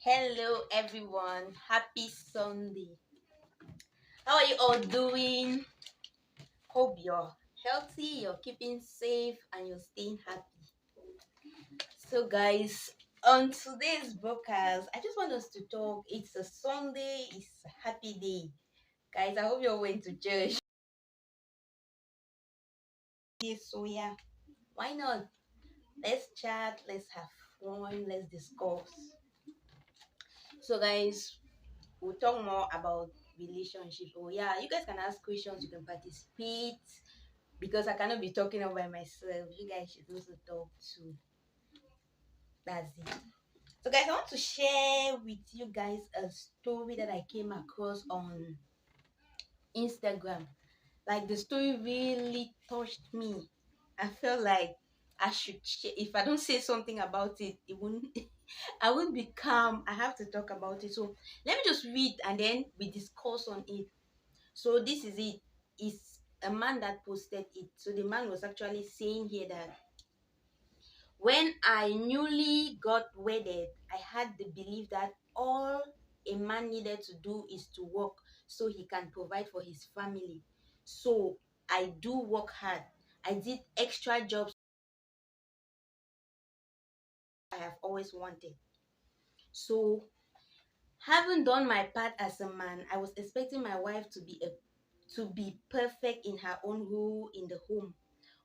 Hello everyone, happy Sunday. How are you all doing? Hope you're healthy, you're keeping safe, and you're staying happy. So, guys, on today's broadcast, I just want us to talk. It's a Sunday, it's a happy day. Guys, I hope you're going to church. So, yeah, why not? Let's chat, let's have fun, let's discuss. So, guys, we'll talk more about relationships. Oh yeah, you guys can ask questions, you can participate because I cannot be talking all by myself. You guys should also talk too. That's it. So guys, I want to share with you guys a story that I came across on Instagram. Like the story really touched me. I felt like I should share. If I don't say something about it, it won't I won't be calm. I have to talk about it. So let me just read and then we discuss on it. So this is it. It's a man that posted it. So the man was actually saying here that when I newly got wedded, I had the belief that all a man needed to do is to work so he can provide for his family. So I do work hard. I did extra jobs I have always wanted. So having done my part as a man, I was expecting my wife to be perfect in her own role in the home.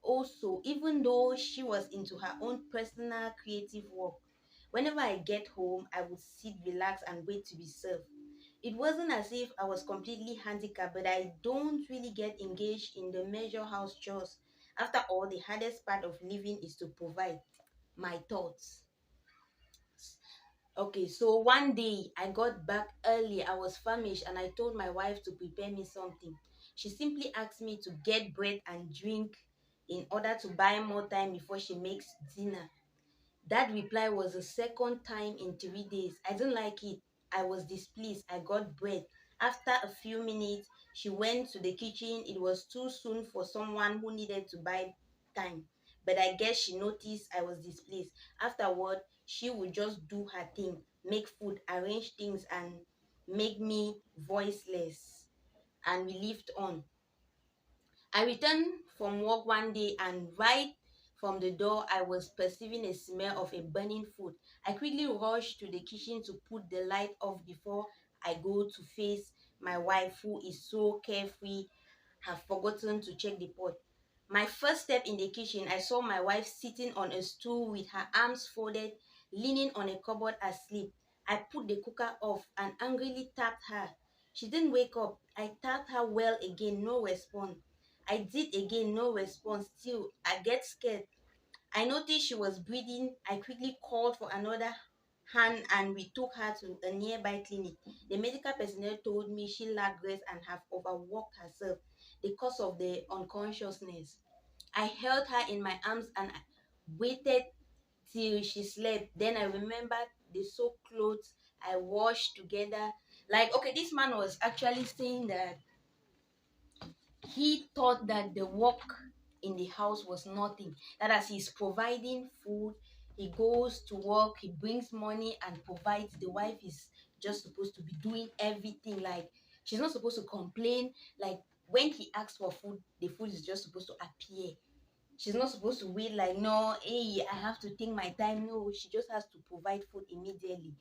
Also, even though she was into her own personal creative work, whenever I get home, I would sit, relax, and wait to be served. It wasn't as if I was completely handicapped, but I don't really get engaged in the major house chores. After all, the hardest part of living is to provide. My thoughts. Okay, so one day I got back early. I was famished and I told my wife to prepare me something. She simply asked me to get bread and drink in order to buy more time before she makes dinner. That reply was the second time in 3 days. I didn't like it. I was displeased. I got bread. After a few minutes, she went to the kitchen. It was too soon for someone who needed to buy time. But I guess she noticed I was displeased. Afterward, she would just do her thing, make food, arrange things, and make me voiceless. And we lived on. I returned from work one day and right from the door I was perceiving a smell of a burning food. I quickly rushed to the kitchen to put the light off before I go to face my wife who is so carefree, have forgotten to check the pot. My first step in the kitchen, I saw my wife sitting on a stool with her arms folded, leaning on a cupboard asleep. I put the cooker off and angrily tapped her. She didn't wake up. I tapped her well again, no response. I did again, no response. Still, I get scared. I noticed she was breathing. I quickly called for another hand and we took her to a nearby clinic. The medical personnel told me she lacked rest and have overworked herself, the cause of the unconsciousness. I held her in my arms and I waited till she slept. Then I remembered the soaked clothes I washed together. Like, okay, this man was actually saying that he thought that the work in the house was nothing. That as he's providing food, he goes to work, he brings money and provides. The wife is just supposed to be doing everything. Like she's not supposed to complain. Like when he asks for food, the food is just supposed to appear. She's not supposed to wait like, no, hey, I have to take my time. No, she just has to provide food immediately.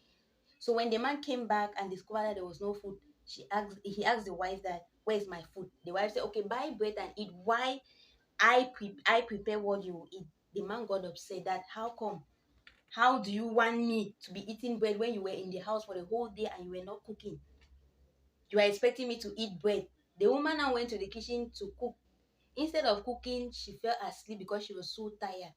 So when the man came back and discovered that there was no food, he asked the wife that, where's my food? The wife said, okay, buy bread and eat. Why I prepare what you will eat? The man got upset that how come? How do you want me to be eating bread when you were in the house for the whole day and you were not cooking? You are expecting me to eat bread. The woman now went to the kitchen to cook. Instead of cooking, she fell asleep because she was so tired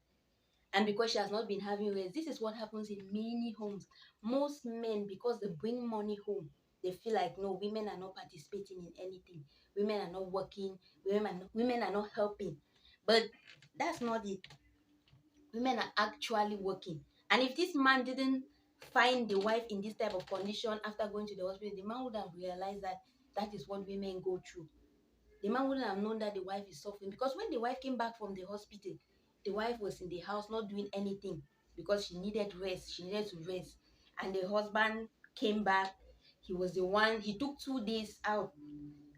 and because she has not been having rest. This is what happens in many homes. Most men, because they bring money home, they feel like no, women are not participating in anything. Women are not working. Women are not helping. But that's not it. Women are actually working. And if this man didn't find the wife in this type of condition after going to the hospital, the man would have realized that that is what women go through. The man wouldn't have known that the wife is suffering because when the wife came back from the hospital, the wife was in the house not doing anything because she needed rest. She needed to rest. and the husband came back. He was the one, he took 2 days out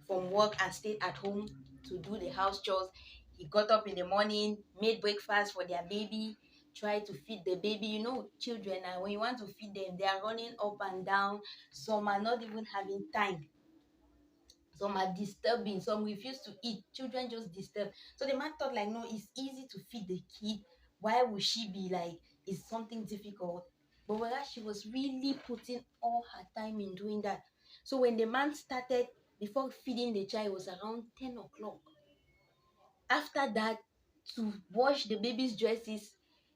from work and stayed at home to do the house chores. He got up in the morning, made breakfast for their baby, tried to feed the baby. You know, children, and when you want to feed them, they are running up and down. Some are not even having time. Some are disturbing. Some refuse to eat. Children just disturb. So the man thought, like, no, it's easy to feed the kid. Why would she be like, it's something difficult? But whereas she was really putting all her time in doing that. So when the man started, before feeding the child, it was around 10 o'clock. After that, to wash the baby's dresses,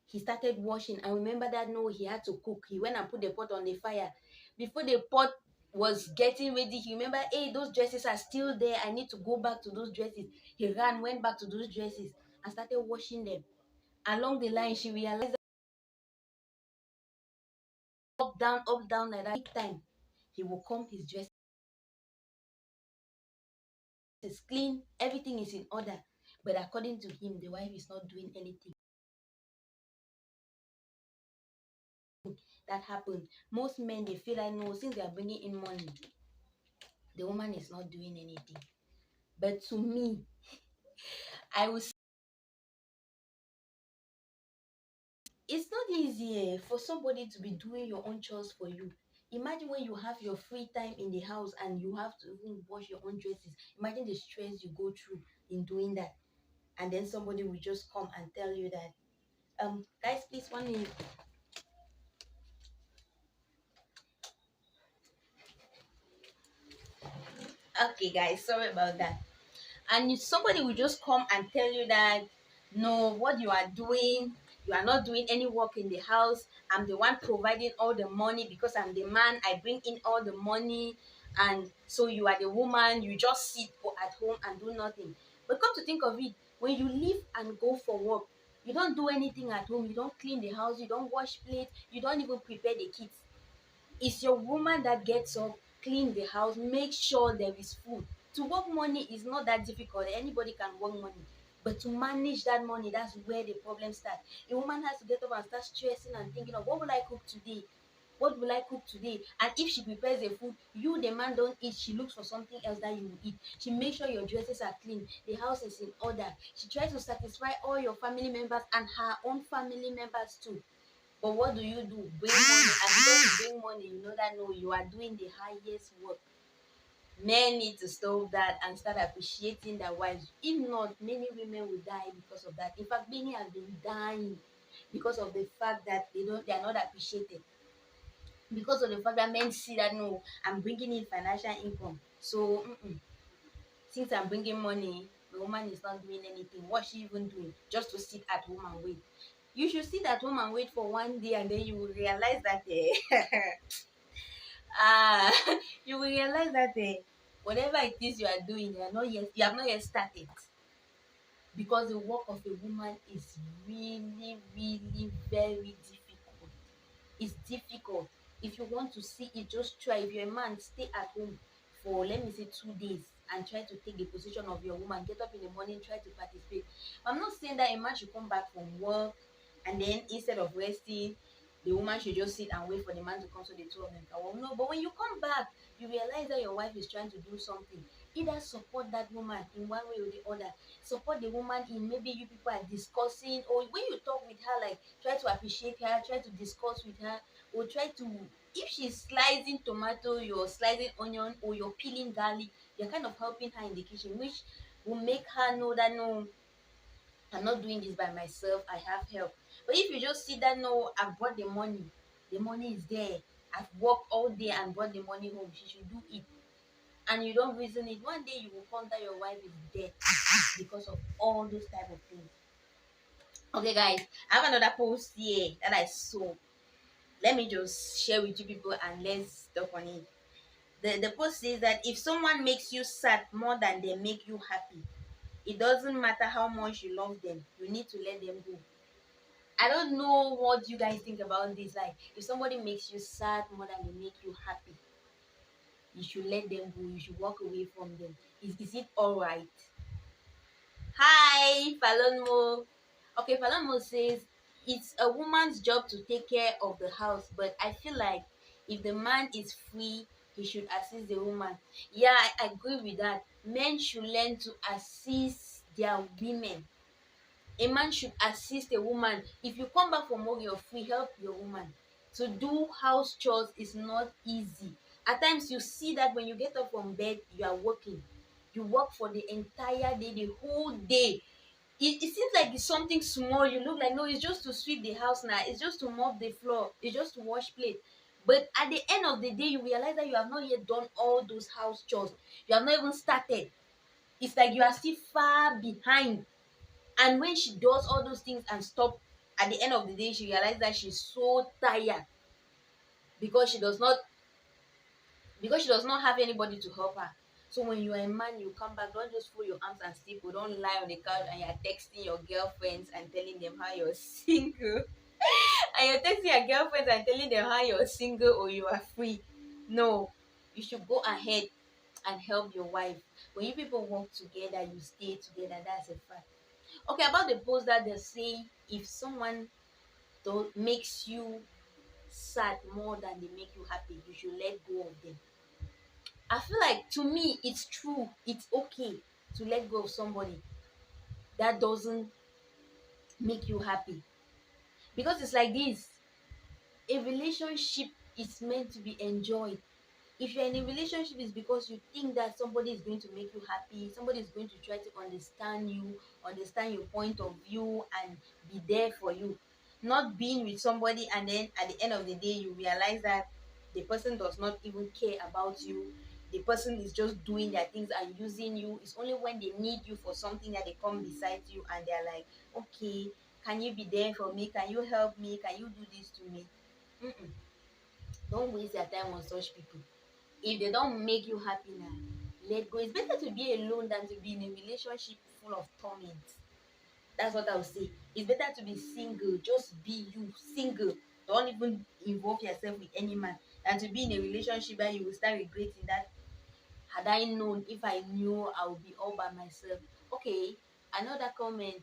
he started washing. And remember that, no, he had to cook. He went and put the pot on the fire. Before the pot was getting ready, he remembered, hey, those dresses are still there. I need to go back to those dresses. He ran, went back to those dresses and started washing them. Along the line, she realized that up, down like that. Each time he will comb his dresses clean, everything is in order. But according to him, the wife is not doing anything. That happened. Most men, they feel like, no, since they are bringing in money, the woman is not doing anything. But to me, I was it's not easy for somebody to be doing your own chores for you. Imagine when you have your free time in the house and you have to even wash your own dresses. Imagine the stress you go through in doing that. And then somebody will just come and tell you that, guys, please, 1 minute. Okay, guys, sorry about that. And somebody will just come and tell you that, no, what you are doing, you are not doing any work in the house. I'm the one providing all the money because I'm the man. I bring in all the money, and so you are the woman. You just sit at home and do nothing. But come to think of it, when you leave and go for work, you don't do anything at home. You don't clean the house, you don't wash plates, you don't even prepare the kids. It's your woman that gets up, clean the house, make sure there is food. To work money is not that difficult. Anybody can work money. But to manage that money, that's where the problem starts. A woman has to get up and start stressing and thinking of, what will I cook today? What will I cook today? And if she prepares the food, you, the man, don't eat. She looks for something else that you will eat. She makes sure your dresses are clean, the house is in order. She tries to satisfy all your family members and her own family members too. But what do? Bring money. And because you bring money, you know that, no, you are doing the highest work. Men need to stop that and start appreciating their wives. If not, many women will die because of that. In fact, many have been dying because of the fact that they are not appreciated. Because of the fact that men see that, no, I'm bringing in financial income. So since I'm bringing money, the woman is not doing anything. What's she even doing? Just to sit at home and wait. You should sit at home and wait for 1 day, and then you will realize that ah, you will realize that whatever it is you are doing, you have not yet started. Because the work of a woman is really, really very difficult. It's difficult. If you want to see it, just try. If you're a man, stay at home for, let me say, 2 days and try to take the position of your woman. Get up in the morning, try to participate. I'm not saying that a man should come back from work and then instead of resting, the woman should just sit and wait for the man to come so the two of them can work. No, but when you come back, you realize that your wife is trying to do something. Either support that woman in one way or the other. Support the woman in, maybe you people are discussing, or when you talk with her, like, try to appreciate her, try to discuss with her, or try to, if she's slicing tomato, you're slicing onion, or you're peeling garlic, you're kind of helping her in the kitchen, which will make her know that, no, I'm not doing this by myself, I have help. But if you just see that, no, I've brought the money is there, I've worked all day and brought the money home, she should do it, and you don't reason it, one day you will find that your wife is dead because of all those type of things. Okay, guys, I have another post here that I saw. Let me just share with you people and let's talk on it. The post says that if someone makes you sad more than they make you happy, it doesn't matter how much you love them, you need to let them go. I don't know what you guys think about this. Like, if somebody makes you sad more than they make you happy, you should let them go, you should walk away from them. Is it all right? Hi, Falonmo. Okay, Falonmo says, it's a woman's job to take care of the house, but I feel like if the man is free, he should assist the woman. Yeah, I agree with that. Men should learn to assist their women. A man should assist a woman. If you come back from work, you're free, help your woman. To do house chores is not easy. At times, you see that when you get up from bed, you are working. You work for the entire day, the whole day. It seems like it's something small. You look like, no, it's just to sweep the house now, it's just to mop the floor, it's just to wash plate. But at the end of the day, you realize that you have not yet done all those house chores. You have not even started. It's like you are still far behind. And when she does all those things and stop, at the end of the day, she realizes that she's so tired because she does not have anybody to help her. So when you're a man, you come back, don't just fold your arms and sleep, or don't lie on the couch and you're texting your girlfriends and telling them how you're single. And you're texting your girlfriends and telling them how you're single or you are free. No, you should go ahead and help your wife. When you people work together, you stay together. That's a fact. Okay, about the post that they say, if someone don't makes you sad more than they make you happy, you should let go of them. I feel like, to me, it's true. It's okay to let go of somebody that doesn't make you happy, because it's like this: a relationship is meant to be enjoyed. If you're in a relationship, it's because you think that somebody is going to make you happy, somebody is going to try to understand you, understand your point of view, and be there for you. Not being with somebody and then at the end of the day you realize that the person does not even care about you. The person is just doing their things and using you. It's only when they need you for something that they come beside you and they're like, okay, can you be there for me, can you help me, can you do this to me? Mm-mm. Don't waste your time on such people. If they don't make you happy now, let go. It's better to be alone than to be in a relationship full of torment. That's what I would say. It's better to be single. Just be you, single. Don't even involve yourself with any man, than to be in a relationship where you will start regretting that, had I known, if I knew, I would be all by myself. Okay, another comment: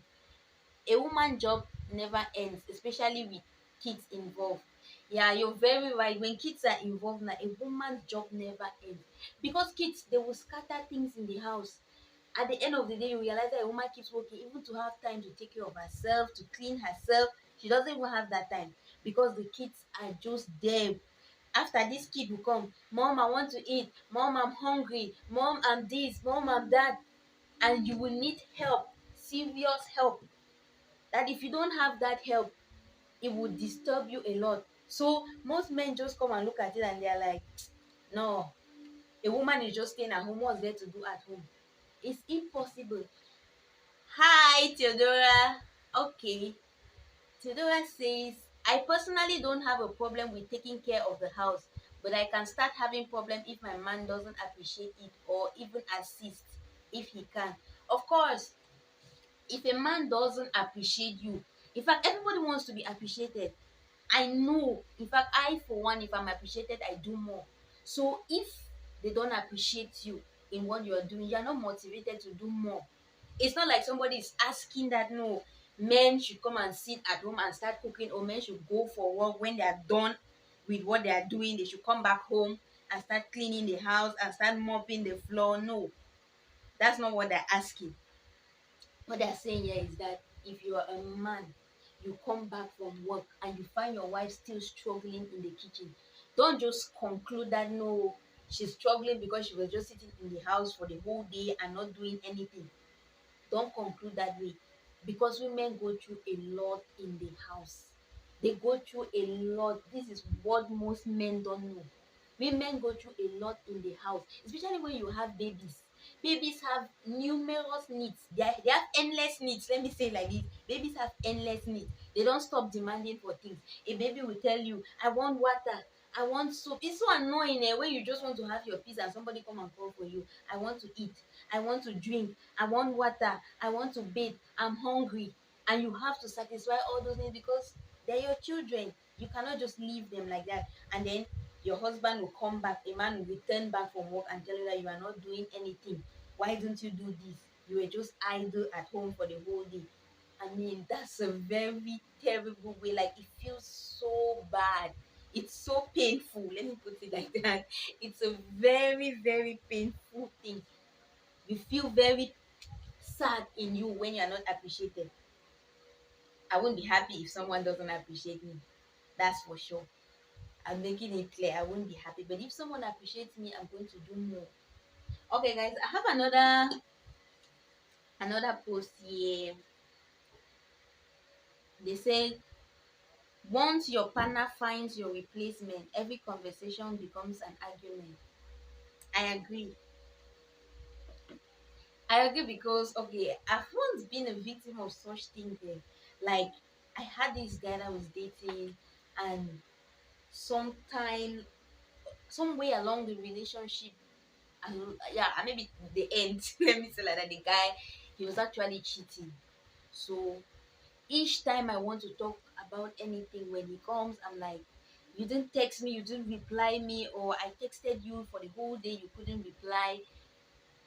a woman job never ends, especially with kids involved. Yeah, you're very right. When kids are involved now, a woman's job never ends, because kids, they will scatter things in the house. At the end of the day, you realize that a woman keeps working even to have time to take care of herself, to clean herself. She doesn't even have that time because the kids are just there. After this kid will come, mom, I want to eat, mom, I'm hungry, mom, I'm this, mom, I'm that. And you will need help, serious help, that if you don't have that help, it would disturb you a lot. So most men just come and look at it and they're like, no, a woman is just staying at home. What's there to do at home? It's impossible. Hi, Theodora. Okay. Theodora says, I personally don't have a problem with taking care of the house, but I can start having problem if my man doesn't appreciate it or even assist if he can. Of course, if a man doesn't appreciate you, in fact, everybody wants to be appreciated. I know, in fact, I for one, if I'm appreciated, I do more. So if they don't appreciate you in what you are doing, you're not motivated to do more. It's not like somebody is asking that, no, men should come and sit at home and start cooking, or men should go for work. When they are done with what they are doing, they should come back home and start cleaning the house and start mopping the floor. No, that's not what they're asking. What they're saying here is that if you are a man, you come back from work and you find your wife still struggling in the kitchen, don't just conclude that, no, she's struggling because she was just sitting in the house for the whole day and not doing anything. Don't conclude that way, because women go through a lot in the house. They go through a lot. This is what most men don't know. Women go through a lot in the house, especially when you have babies. Babies have numerous needs. They have endless needs. Let me say it like this: babies have endless needs. They don't stop demanding for things. A baby will tell you, I want water, I want soap. It's so annoying when you just want to have your peace and somebody come and call for you. I want to eat, I want to drink, I want water, I want to bathe, I'm hungry. And you have to satisfy all those needs because they're your children. You cannot just leave them like that. And then your husband will come back, a man will return back from work and tell you that you are not doing anything. Why don't you do this? You were just idle at home for the whole day. I mean, that's a very terrible way. Like, it feels so bad. It's so painful. Let me put it like that. It's a very, very painful thing. You feel very sad in you when you're not appreciated. I won't be happy if someone doesn't appreciate me. That's for sure. I'm making it clear. I won't be happy. But if someone appreciates me, I'm going to do more. Okay, guys, I have another post here. They say once your partner finds your replacement, every conversation becomes an argument. I agree. I agree because okay, I've once been a victim of such things there. Like I had this guy that I was dating, and sometime somewhere along the relationship, and yeah, and maybe the end, let me say like that, the guy, he was actually cheating. So each time I want to talk about anything, when he comes, I'm like, you didn't text me, you didn't reply me, or I texted you for the whole day, you couldn't reply.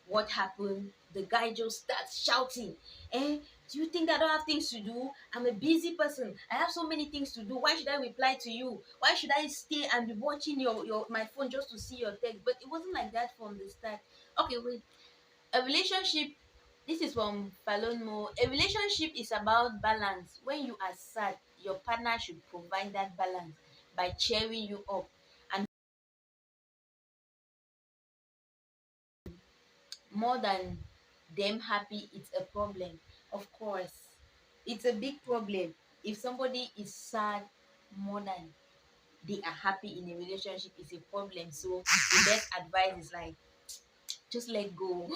What happened? The guy just starts shouting, eh, do you think I don't have things to do? I'm a busy person, I have so many things to do. Why should I reply to you? Why should I stay and be watching your my phone just to see your text? But it wasn't like that from the start. Okay, wait. A relationship, this is from Falonmo. A relationship is about balance. When you are sad, your partner should provide that balance by cheering you up. And more than them happy, it's a problem. Of course, it's a big problem. If somebody is sad more than they are happy in a relationship, it's a problem. So the best advice is like, just let go.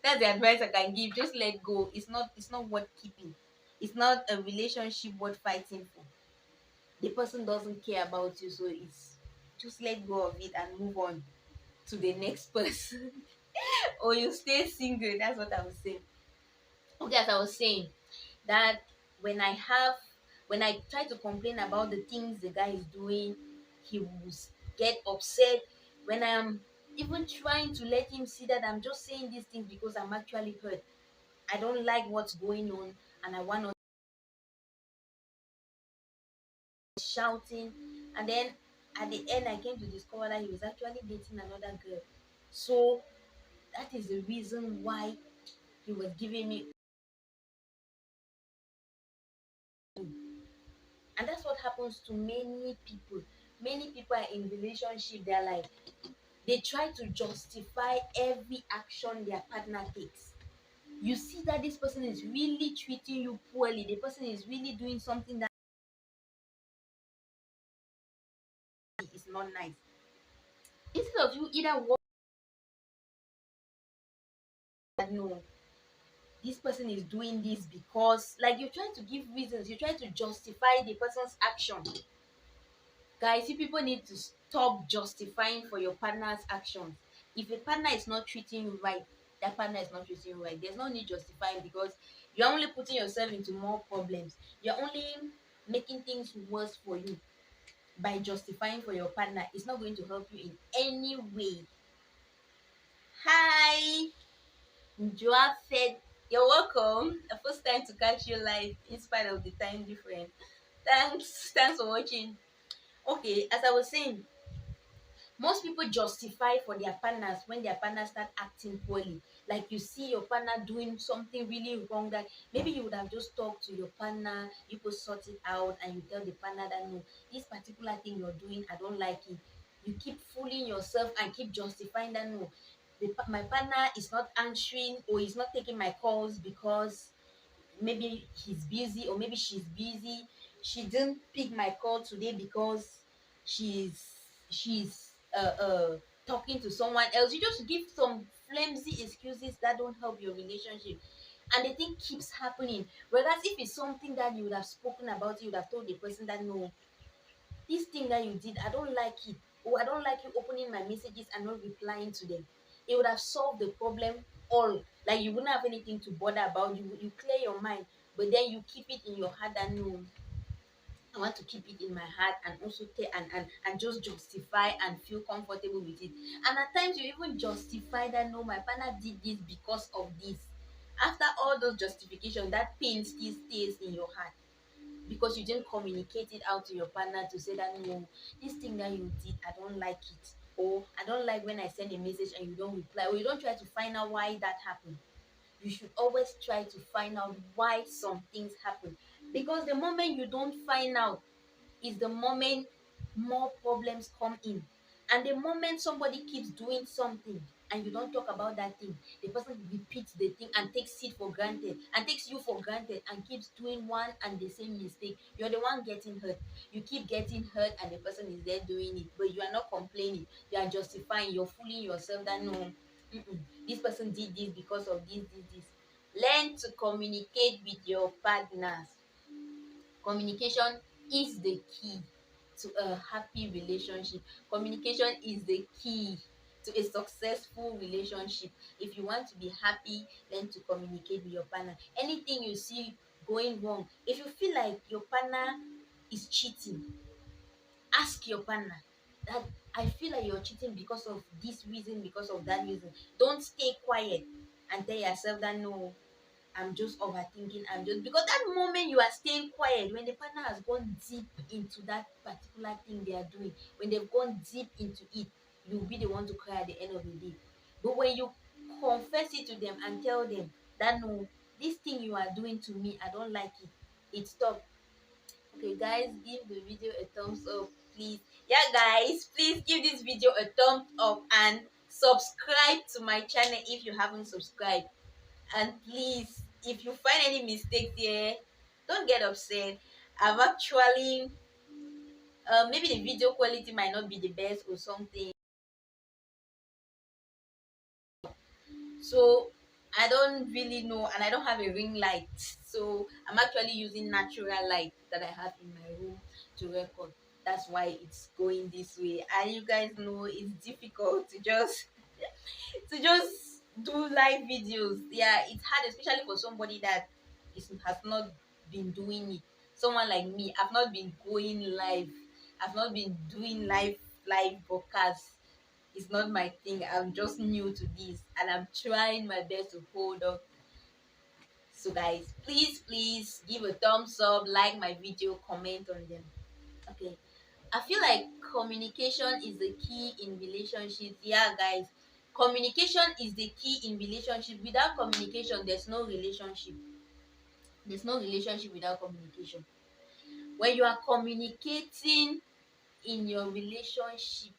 That's the advice I can give. Just let go. It's not worth keeping. It's not a relationship worth fighting for. The person doesn't care about you, so it's just let go of it and move on to the next person. Or you stay single. That's what I was saying. Okay, as I was saying, that when I have when I try to complain about the things the guy is doing, he will get upset. When I'm even trying to let him see that I'm just saying these things because I'm actually hurt, I don't like what's going on, and I want to shouting. And then at the end, I came to discover that he was actually dating another girl. So that is the reason why he was giving me. And that's what happens to many people. Many people are in relationship. They're like, they try to justify every action their partner takes. You see that this person is really treating you poorly. The person is really doing something that is not nice. Instead of you either walk and no, this person is doing this because, like, you're trying to give reasons, you're trying to justify the person's action. Guys, you people need to stop justifying for your partner's actions. If a partner is not treating you right, that partner is not treating you right. There's no need justifying, because you're only putting yourself into more problems. You're only making things worse for you by justifying for your partner. It's not going to help you in any way. Hi, Joa said, you're welcome. The first time to catch you live in spite of the time difference. Thanks for watching. Okay, as I was saying, most people justify for their partners when their partners start acting poorly. Like, you see your partner doing something really wrong, that maybe you would have just talked to your partner, you could sort it out, and you tell the partner that no, this particular thing you're doing, I don't like it. You keep fooling yourself and keep justifying that no, my partner is not answering, or is not taking my calls because maybe he's busy, or maybe she's busy. She didn't pick my call today because she's talking to someone else. You just give some flimsy excuses that don't help your relationship, and the thing keeps happening. Whereas if it's something that you would have spoken about, you would have told the person that no, this thing that you did, I don't like it, or I don't like you opening my messages and not replying to them. It would have solved the problem all. Like, you wouldn't have anything to bother about. You clear your mind, but then you keep it in your heart that no, I want to keep it in my heart, and also and just justify and feel comfortable with it. And at times you even justify that no, my partner did this because of this. After all those justifications, that pain still stays in your heart because you didn't communicate it out to your partner to say that no, this thing that you did, I don't like it. Or I don't like when I send a message and you don't reply, or you don't try to find out why that happened. You should always try to find out why some things happen. Because the moment you don't find out is the moment more problems come in. And the moment somebody keeps doing something and you don't talk about that thing, the person repeats the thing and takes it for granted and takes you for granted and keeps doing one and the same mistake. You're the one getting hurt. You keep getting hurt and the person is there doing it, but you are not complaining. You are justifying. You're fooling yourself that no, this person did this because of this. Learn to communicate with your partners. Communication is the key to a happy relationship. Communication is the key to a successful relationship. If you want to be happy, learn to communicate with your partner. Anything you see going wrong, if you feel like your partner is cheating, ask your partner that I feel like you're cheating because of this reason, because of that reason. Don't stay quiet and tell yourself that no, I'm just overthinking. I'm just because that moment you are staying quiet, when the partner has gone deep into that particular thing they are doing, when they've gone deep into it, you'll be the one to cry at the end of the day. But when you confess it to them and tell them that no, this thing you are doing to me, I don't like it. It stop. Okay, guys, give the video a thumbs up, please. Yeah, guys, please give this video a thumbs up and subscribe to my channel if you haven't subscribed. And please, if you find any mistakes here, don't get upset. I've actually maybe the video quality might not be the best or something, so I don't really know, and I don't have a ring light, so I'm actually using natural light that I have in my room to record. That's why it's going this way, and you guys know it's difficult to just do live videos. Yeah, it's hard, especially for somebody that has not been doing it. Someone like me, I've not been going live. I've not been doing live broadcasts. It's not my thing. I'm just new to this, and I'm trying my best to hold up. So guys, please give a thumbs up, like my video, comment on them. Okay. I feel like communication is the key in relationships. Yeah, guys, communication is the key in relationship. Without communication, there's no relationship. There's no relationship without communication. When you are communicating in your relationship,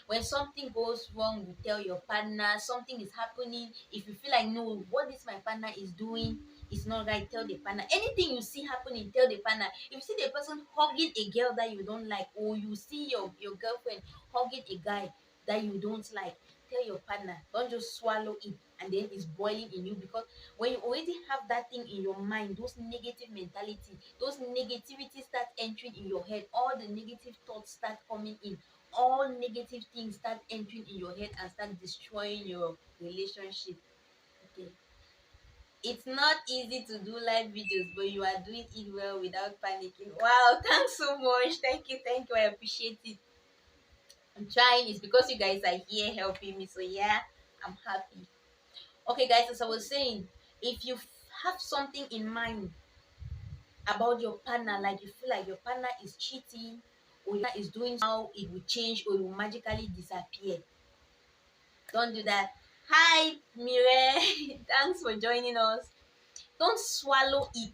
when something goes wrong, you tell your partner something is happening. If you feel like no, what this my partner is doing is not right, tell the partner. Anything you see happening, tell the partner. If you see the person hugging a girl that you don't like, or you see your girlfriend hugging a guy that you don't like, tell your partner. Don't just swallow it and then it's boiling in you, because when you already have that thing in your mind, those negative mentality, those negativity start entering in your head, all the negative thoughts start coming in, all negative things start entering in your head and start destroying your relationship. Okay, it's not easy to do live videos, but you are doing it well without panicking. Wow, thanks so much. Thank you, I appreciate it. I'm trying. It's because you guys are here helping me, so yeah, I'm happy. Okay, guys, as I was saying, if you have something in mind about your partner, like you feel like your partner is cheating or your partner is doing how it will change or it will magically disappear, don't do that. Hi, Mire. Thanks for joining us. Don't swallow it.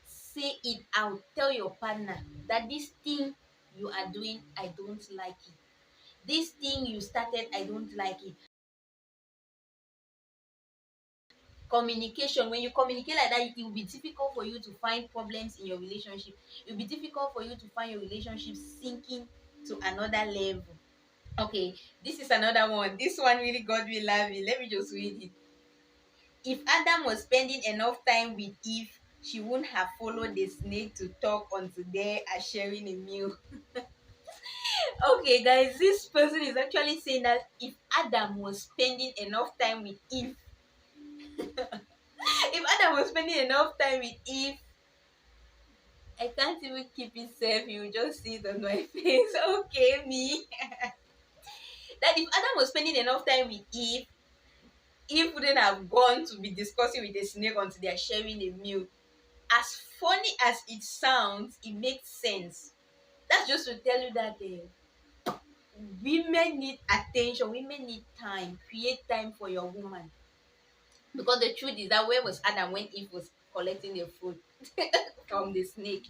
Say it out. Tell your partner that this thing you are doing, I don't like it. This thing you started, I don't like it. Communication, when you communicate like that, it will be difficult for you to find problems in your relationship. It will be difficult for you to find your relationship sinking to another level. Okay, this is another one. This one really got me laughing. Let me just read it. If Adam was spending enough time with Eve, she wouldn't have followed the snake to talk until they are sharing a meal. Okay, guys, this person is actually saying that if Adam was spending enough time with Eve, if Adam was spending enough time with Eve, I can't even keep it safe. You just see it on my face. Okay, me. That if Adam was spending enough time with Eve, if wouldn't have gone to be discussing with a snake until they are sharing a meal. As funny as it sounds, it makes sense. That's just to tell you that women need attention, women need time. Create time for your woman. Because the truth is that where was Adam when Eve was collecting the fruit from the snake?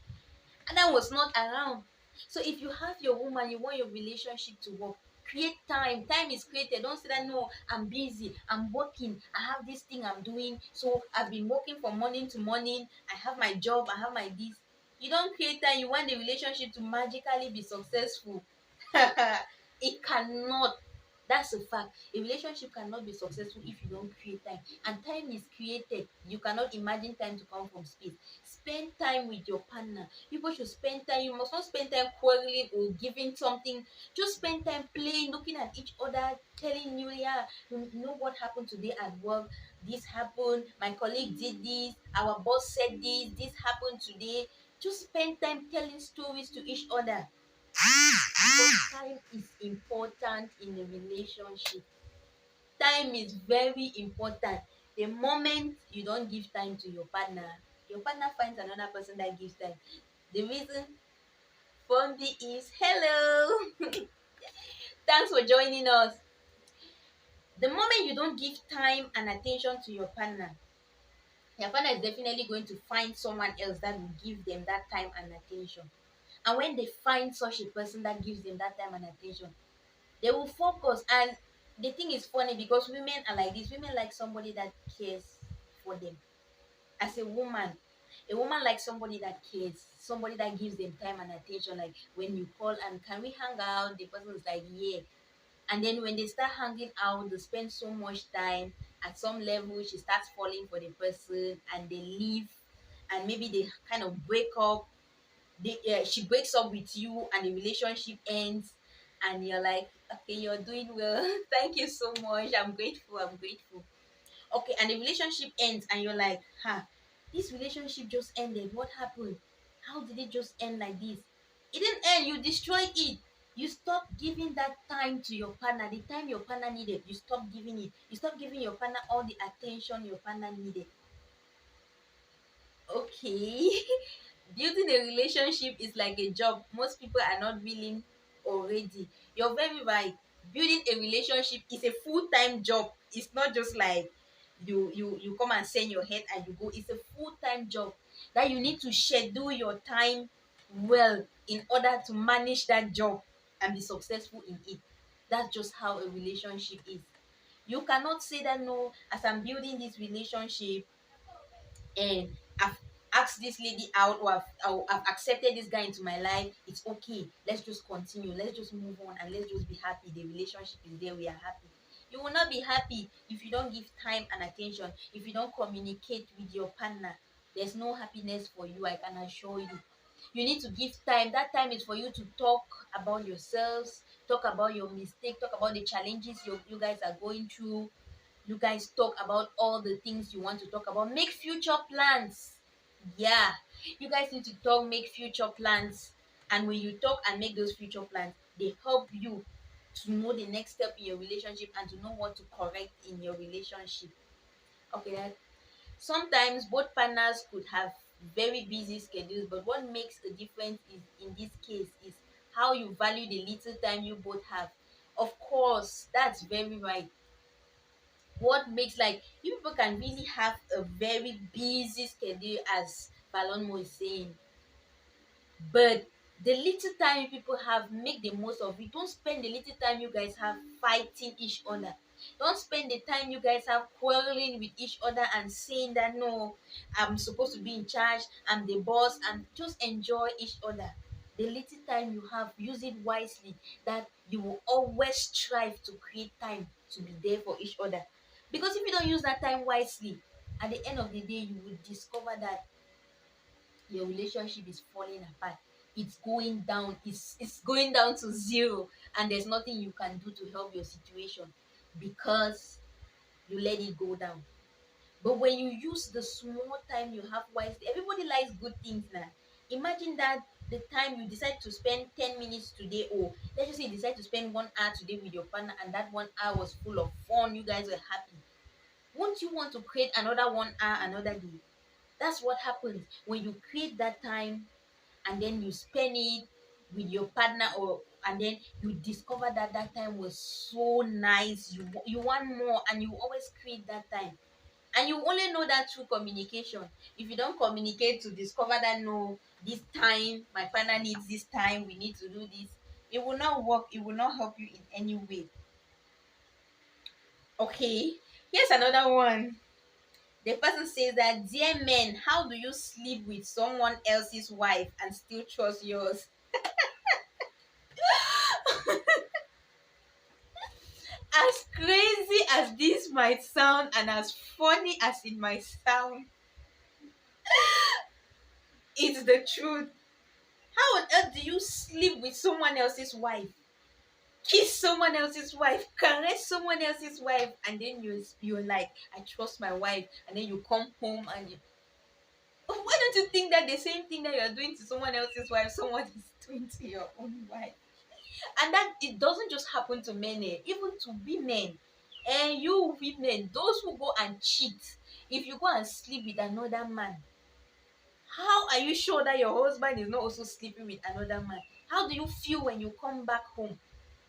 Adam was not around. So if you have your woman, you want your relationship to work, create time. Time is created. Don't say that no, I'm busy, I'm working, I have this thing I'm doing. So I've been working from morning to morning. I have my job, I have my this. You don't create time. You want the relationship to magically be successful. It cannot. That's a fact. A relationship cannot be successful if you don't create time. And time is created. You cannot imagine time to come from space. Spend time with your partner. People should spend time. You must not spend time quarreling or giving something. Just spend time playing, looking at each other, telling you, yeah, you know what happened today at work. This happened. My colleague did this. Our boss said this. This happened today. Just spend time telling stories to each other. Because time is important in a relationship. Time is very important. The moment you don't give time to your partner finds another person that gives time. The reason for me is hello. Thanks for joining us. The moment you don't give time and attention to your partner is definitely going to find someone else that will give them that time and attention. And when they find such a person that gives them that time and attention, they will focus. And the thing is funny because women are like this. Women like somebody that cares for them. As a woman likes somebody that cares, somebody that gives them time and attention. Like when you call and can we hang out, the person is like yeah. And then when they start hanging out, they spend so much time. At some level she starts falling for the person and they leave, and maybe they kind of break up. She breaks up with you and the relationship ends, and you're like, okay, you're doing well. Thank you so much, I'm grateful. Okay, and the relationship ends and you're like, this relationship just ended. What happened? How did it just end like this? It didn't end. You destroyed it. You stop giving that time to your partner. The time your partner needed, you stop giving it. You stop giving your partner all the attention your partner needed. Okay. Building a relationship is like a job most people are not willing already. You're very right. Building a relationship is a full-time job. It's not just like you come and send your head and you go. It's a full-time job that you need to schedule your time well in order to manage that job and be successful in it. That's just how a relationship is. You cannot say that no, as I'm building this relationship and I've asked this lady out, or I've accepted this guy into my life, it's okay. Let's just continue. Let's just move on and let's just be happy. The relationship is there. We are happy. You will not be happy if you don't give time and attention, if you don't communicate with your partner. There's no happiness for you, I can assure you. You need to give time. That time is for you to talk about yourselves, talk about your mistake, talk about the challenges you guys are going through. You guys talk about all the things you want to talk about. Make future plans. Yeah, you guys need to talk, make future plans. And when you talk and make those future plans, they help you to know the next step in your relationship and to know what to correct in your relationship. Okay, that sometimes both partners could have very busy schedules, but what makes a difference is in this case is how you value the little time you both have. Of course, that's very right. What makes, like, you people can really have a very busy schedule, as Balonmo is saying, but the little time you people have, make the most of it. Don't spend the little time you guys have fighting each other. Don't spend the time you guys have quarreling with each other and saying that no, I'm supposed to be in charge, I'm the boss, and just enjoy each other. The little time you have, use it wisely, that you will always strive to create time to be there for each other. Because if you don't use that time wisely, at the end of the day you will discover that your relationship is falling apart. It's going down. It's going down to zero, and there's nothing you can do to help your situation because you let it go down. But when you use the small time you have wisely, everybody likes good things now. Imagine that the time you decide to spend 10 minutes today, or let's just say you decide to spend 1 hour today with your partner, and that 1 hour was full of fun. You guys were happy. Won't you want to create another 1 hour another day? That's what happens when you create that time and then you spend it with your partner, or and then you discover that that time was so nice, you want more, and you always create that time. And you only know that through communication. If you don't communicate to discover that, no, this time my partner needs this time, we need to do this, it will not work, it will not help you in any way. Okay, here's another one. The person says that, dear men, how do you sleep with someone else's wife and still trust yours? As crazy as this might sound, and as funny as it might sound, it's the truth. How on earth do you sleep with someone else's wife, kiss someone else's wife, caress someone else's wife, and then you're like, I trust my wife, and then you come home and you, why don't you think that the same thing that you're doing to someone else's wife, someone is doing to your own wife? And that it doesn't just happen to men, even to women. And you women, those who go and cheat, if you go and sleep with another man, how are you sure that your husband is not also sleeping with another man? How do you feel when you come back home?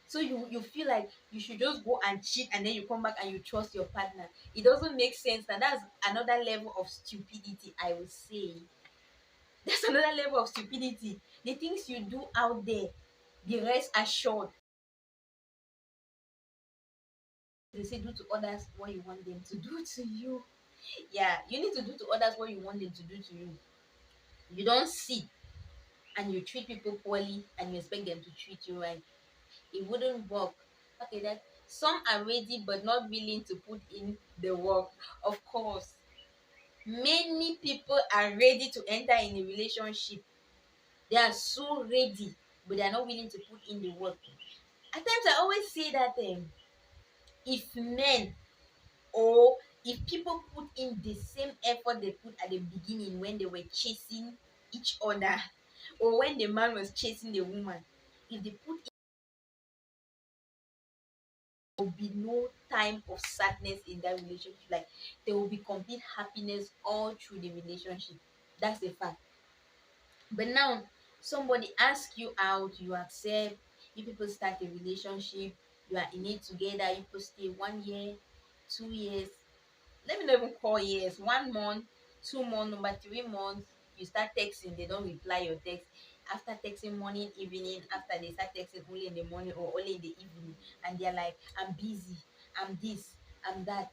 So you feel like you should just go and cheat, and then you come back and you trust your partner. It doesn't make sense, and that's another level of stupidity, I would say. That's another level of stupidity. The things you do out there, the rest assured. They say, do to others what you want them to do to you. Yeah, you need to do to others what you want them to do to you. You don't sit and you treat people poorly and you expect them to treat you right. It wouldn't work. Okay, that some are ready but not willing to put in the work. Of course, many people are ready to enter in a relationship. They are so ready, but they are not willing to put in the work. At times, I always say that if men, or if people put in the same effort they put at the beginning when they were chasing each other, or when the man was chasing the woman, if they put in, there will be no time of sadness in that relationship. Like, there will be complete happiness all through the relationship. That's the fact. But now, somebody asks you out, you accept, you people start a relationship, you are in it together, you people stay 1 year, 2 years, let me not even call years, 1 month, 2 months, number 3 months, you start texting, they don't reply your text. After texting morning, evening, after they start texting only in the morning or only in the evening, and they're like, I'm busy, I'm this, I'm that.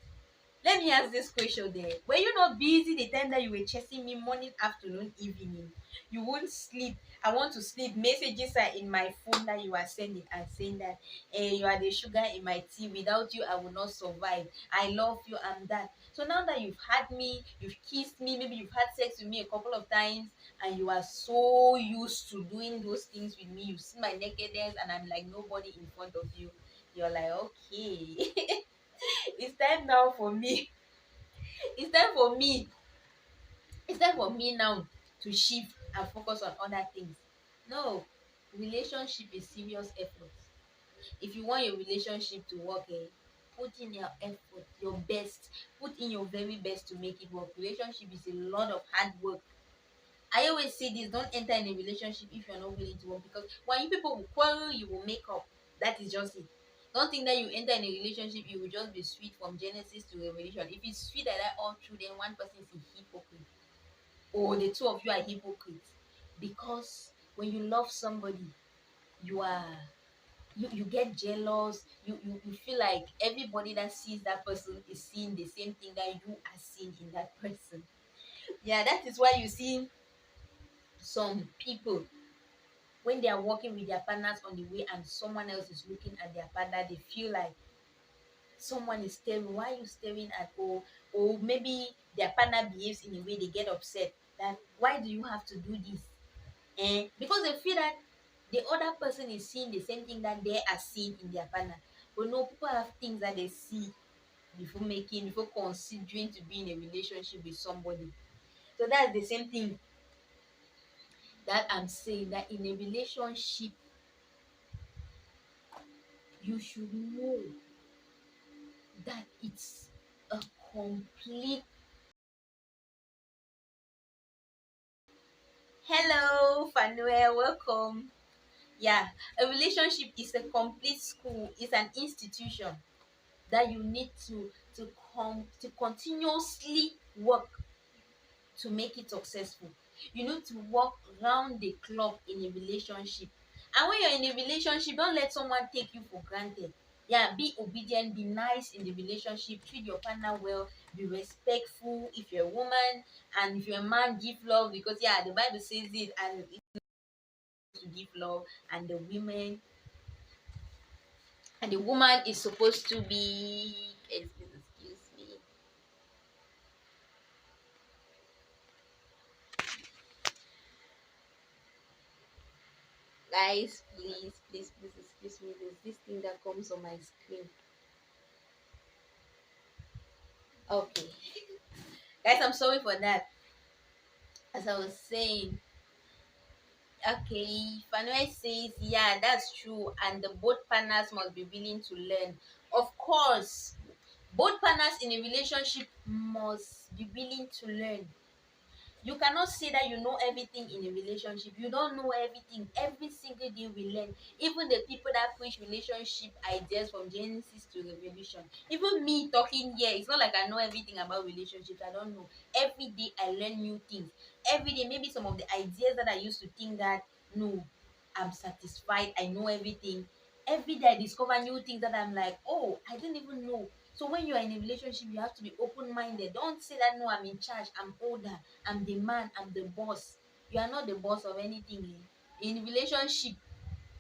Let me ask this question there. Were you not busy the time that you were chasing me morning, afternoon, evening? You won't sleep. I want to sleep. Messages are in my phone that you are sending and saying that, you are the sugar in my tea. Without you, I will not survive. I love you and that. So now that you've had me, you've kissed me, maybe you've had sex with me a couple of times, and you are so used to doing those things with me. You see my nakedness, and I'm like nobody in front of you. You're like, okay. It's time now for me. It's time for me. It's time for me now to shift and focus on other things. No, relationship is serious effort. If you want your relationship to work, put in your effort, your best. Put in your very best to make it work. Relationship is a lot of hard work. I always say this: don't enter in a relationship if you're not willing to work, because when you people will quarrel, you will make up. That is just it. Don't think that you enter in a relationship, you will just be sweet from Genesis to Revelation. If it's sweet like that all through, then one person is a hypocrite, or the two of you are hypocrites. Because when you love somebody, you are you get jealous. You feel like everybody that sees that person is seeing the same thing that you are seeing in that person. Yeah, that is why you see some people, when they are working with their partners on the way and someone else is looking at their partner, they feel like someone is staring. Why are you staring at? Or maybe their partner behaves in a way, they get upset that, why do you have to do this? And because they feel that the other person is seeing the same thing that they are seeing in their partner. But no, people have things that they see before considering to be in a relationship with somebody. So that's the same thing that I'm saying, that in a relationship you should know that it's a complete. Hello, Fanuel, welcome. Yeah, a relationship is a complete school, it's an institution that you need to continuously work to make it successful. You need to work round the clock in a relationship. And when you're in a relationship, don't let someone take you for granted. Yeah, be obedient, be nice in the relationship, treat your partner well, be respectful if you're a woman, and if you're a man, give love, because yeah, the Bible says it, and it's to give love, and the woman is supposed to be, excuse me, guys, please excuse me, there's this thing that comes on my screen. Okay, guys, I'm sorry for that. As I was saying, okay, Fanuel says, yeah, that's true, and the both partners must be willing to learn. Of course, both partners in a relationship must be willing to learn. You cannot say that you know everything in a relationship. You don't know everything. Every single day we learn. Even the people that preach relationship ideas from Genesis to Revelation. Even me talking here, it's not like I know everything about relationships. I don't know. Every day I learn new things. Every day, maybe some of the ideas that I used to think that no, I'm satisfied, I know everything. Every day I discover new things that I'm like, oh, I didn't even know. So when you are in a relationship, you have to be open-minded. Don't say that no, I'm in charge, I'm older, I'm the man, I'm the boss. You are not the boss of anything. In relationship,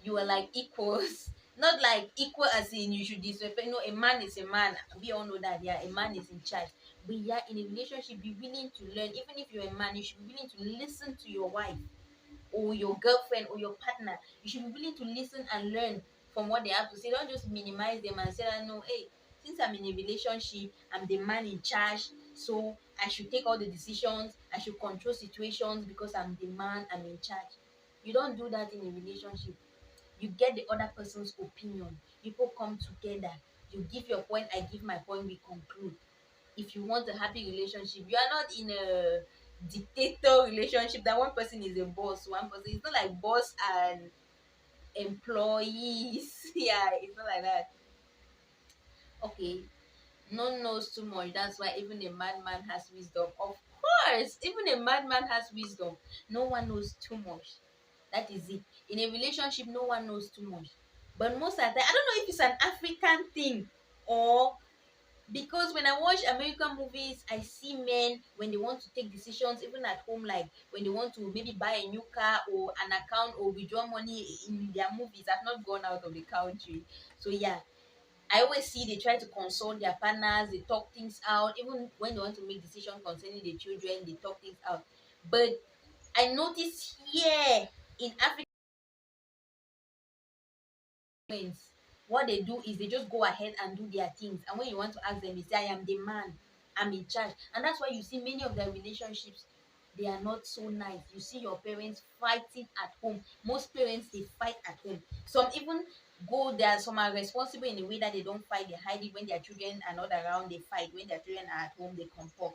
you are like equals. Not like equal as in you should disrespect. No, a man is a man. We all know that. Yeah, a man is in charge. But yeah, in a relationship, be willing to learn. Even if you're a man, you should be willing to listen to your wife or your girlfriend or your partner. You should be willing to listen and learn from what they have to say. Don't just minimize them and say that no, hey, since I'm in a relationship, I'm the man in charge, so I should take all the decisions, I should control situations because I'm the man, I'm in charge. You don't do that in a relationship. You get the other person's opinion. People come together. You give your point, I give my point, we conclude. If you want a happy relationship, you are not in a dictator relationship that one person is a boss, one person, it's not like boss and employees. Yeah, it's not like that. Okay, none knows too much, that's why even a madman has wisdom. Of course, even a madman has wisdom. No one knows too much. That is it. In a relationship, no one knows too much. But most of the time, I don't know if it's an African thing, or because when I watch American movies, I see men when they want to take decisions, even at home, like when they want to maybe buy a new car or an account or withdraw money in their movies. I've not gone out of the country, so yeah, I always see they try to consult their partners, they talk things out. Even when they want to make decisions concerning the children, they talk things out. But I notice here in Africa, parents, what they do is they just go ahead and do their things, and when you want to ask them, they say, I am the man, I'm in charge. And that's why you see many of their relationships, they are not so nice. You see your parents fighting at home. Most parents, they fight at home. Some even go there, some are responsible in a way that they don't fight, they hide it. When their children are not around, they fight. When their children are at home, they comport.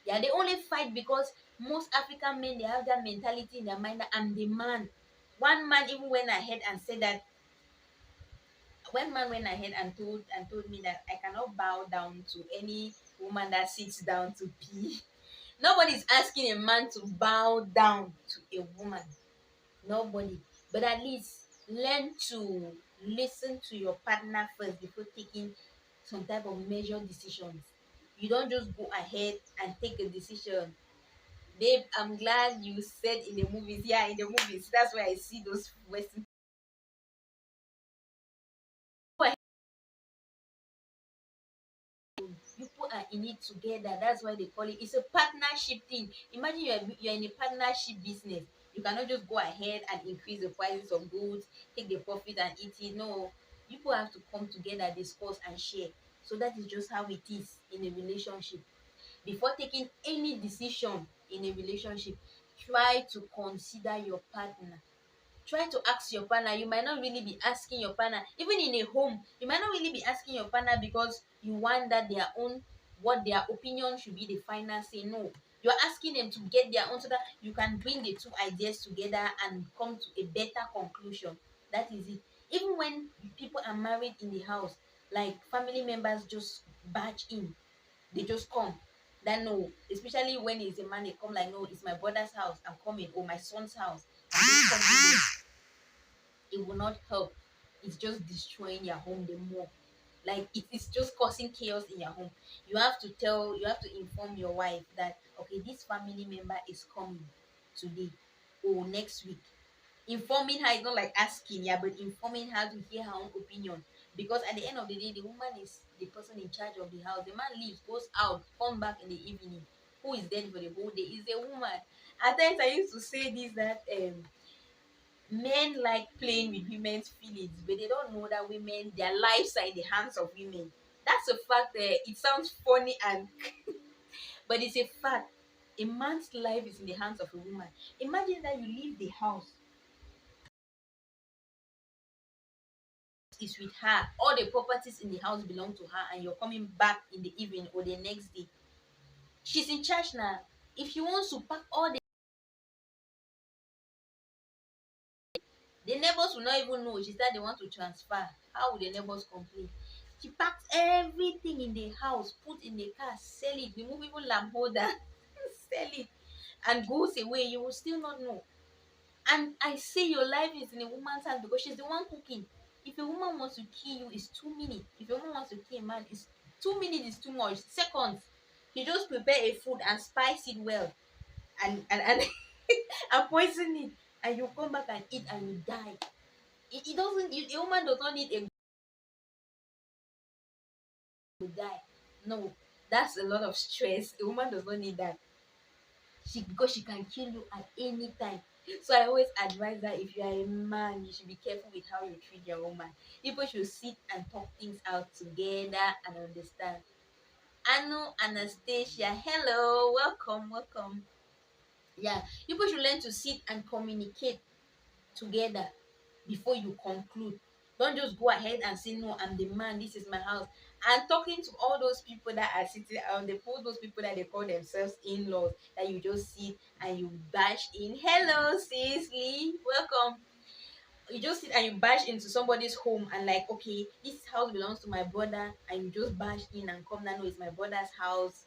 Yeah, they only fight because most African men, they have that mentality in their mind that I'm the man. One man even went ahead and said that, when man went ahead and told me that I cannot bow down to any woman that sits down to pee. Nobody's asking a man to bow down to a woman. Nobody. But at least learn to listen to your partner first before taking some type of measured decisions. You don't just go ahead and take a decision. Babe, I'm glad you said in the movies. Yeah, in the movies. That's where I see those Western people are in it together. That's why they call it. It's a partnership thing. Imagine you're in a partnership business. You cannot just go ahead and increase the prices of goods, take the profit and eat it. No, people have to come together, discuss and share. So that is just how it is in a relationship. Before taking any decision in a relationship, try to consider your partner. Try to ask your partner. You might not really be asking your partner, even in a home, you might not really be asking your partner because you want that their own what their opinion should be the final say. No, you're asking them to get their own so that you can bring the two ideas together and come to a better conclusion. That is it. Even when people are married in the house, like family members just barge in, they just come. Then no, especially when it's a man, they come like, no, it's my brother's house, I'm coming, or my son's house, I'm just coming there. It will not help. It's just destroying your home the more. Like it's just causing chaos in your home. You have to inform your wife that okay, this family member is coming today or next week. Informing her is not like asking, yeah, but informing her to hear her own opinion. Because at the end of the day, the woman is the person in charge of the house. The man leaves, goes out, come back in the evening. Who is there for the whole day? Is the woman. At times I used to say this that men like playing with women's feelings, but they don't know that women, their lives are in the hands of women. That's a fact. It sounds funny and but it's a fact. A man's life is in the hands of a woman. Imagine that you leave the house is with her, all the properties in the house belong to her, and you're coming back in the evening or the next day. She's in charge now. If she wants to pack all the neighbors will not even know. She said they want to transfer. How will the neighbors complain? She packed everything in the house, put in the car, sell it, remove even lamp holder, sell it, and goes away. You will still not know. And I say your life is in a woman's hand because she's the one cooking. If a woman wants to kill you, it's 2 minutes. If a woman wants to kill a man, it's 2 minutes is too much. Seconds. You just prepare a food and spice it well and and poison it, and you come back and eat and you die. It doesn't. A woman does not need a good die. No, that's a lot of stress. A woman does not need that. Because she can kill you at any time. So I always advise that if you are a man, you should be careful with how you treat your woman. People should sit and talk things out together and understand. Anu, Anastasia, hello, welcome, welcome. Yeah, people should learn to sit and communicate together before you conclude. Don't just go ahead and say, no, I'm the man, this is my house. And talking to all those people that are sitting on the post, those people that they call themselves in-laws, that you just sit and you bash in. Hello, sis Lee, welcome. You just sit and you bash into somebody's home and like, okay, this house belongs to my brother, and you just bash in and come down, no, it's my brother's house.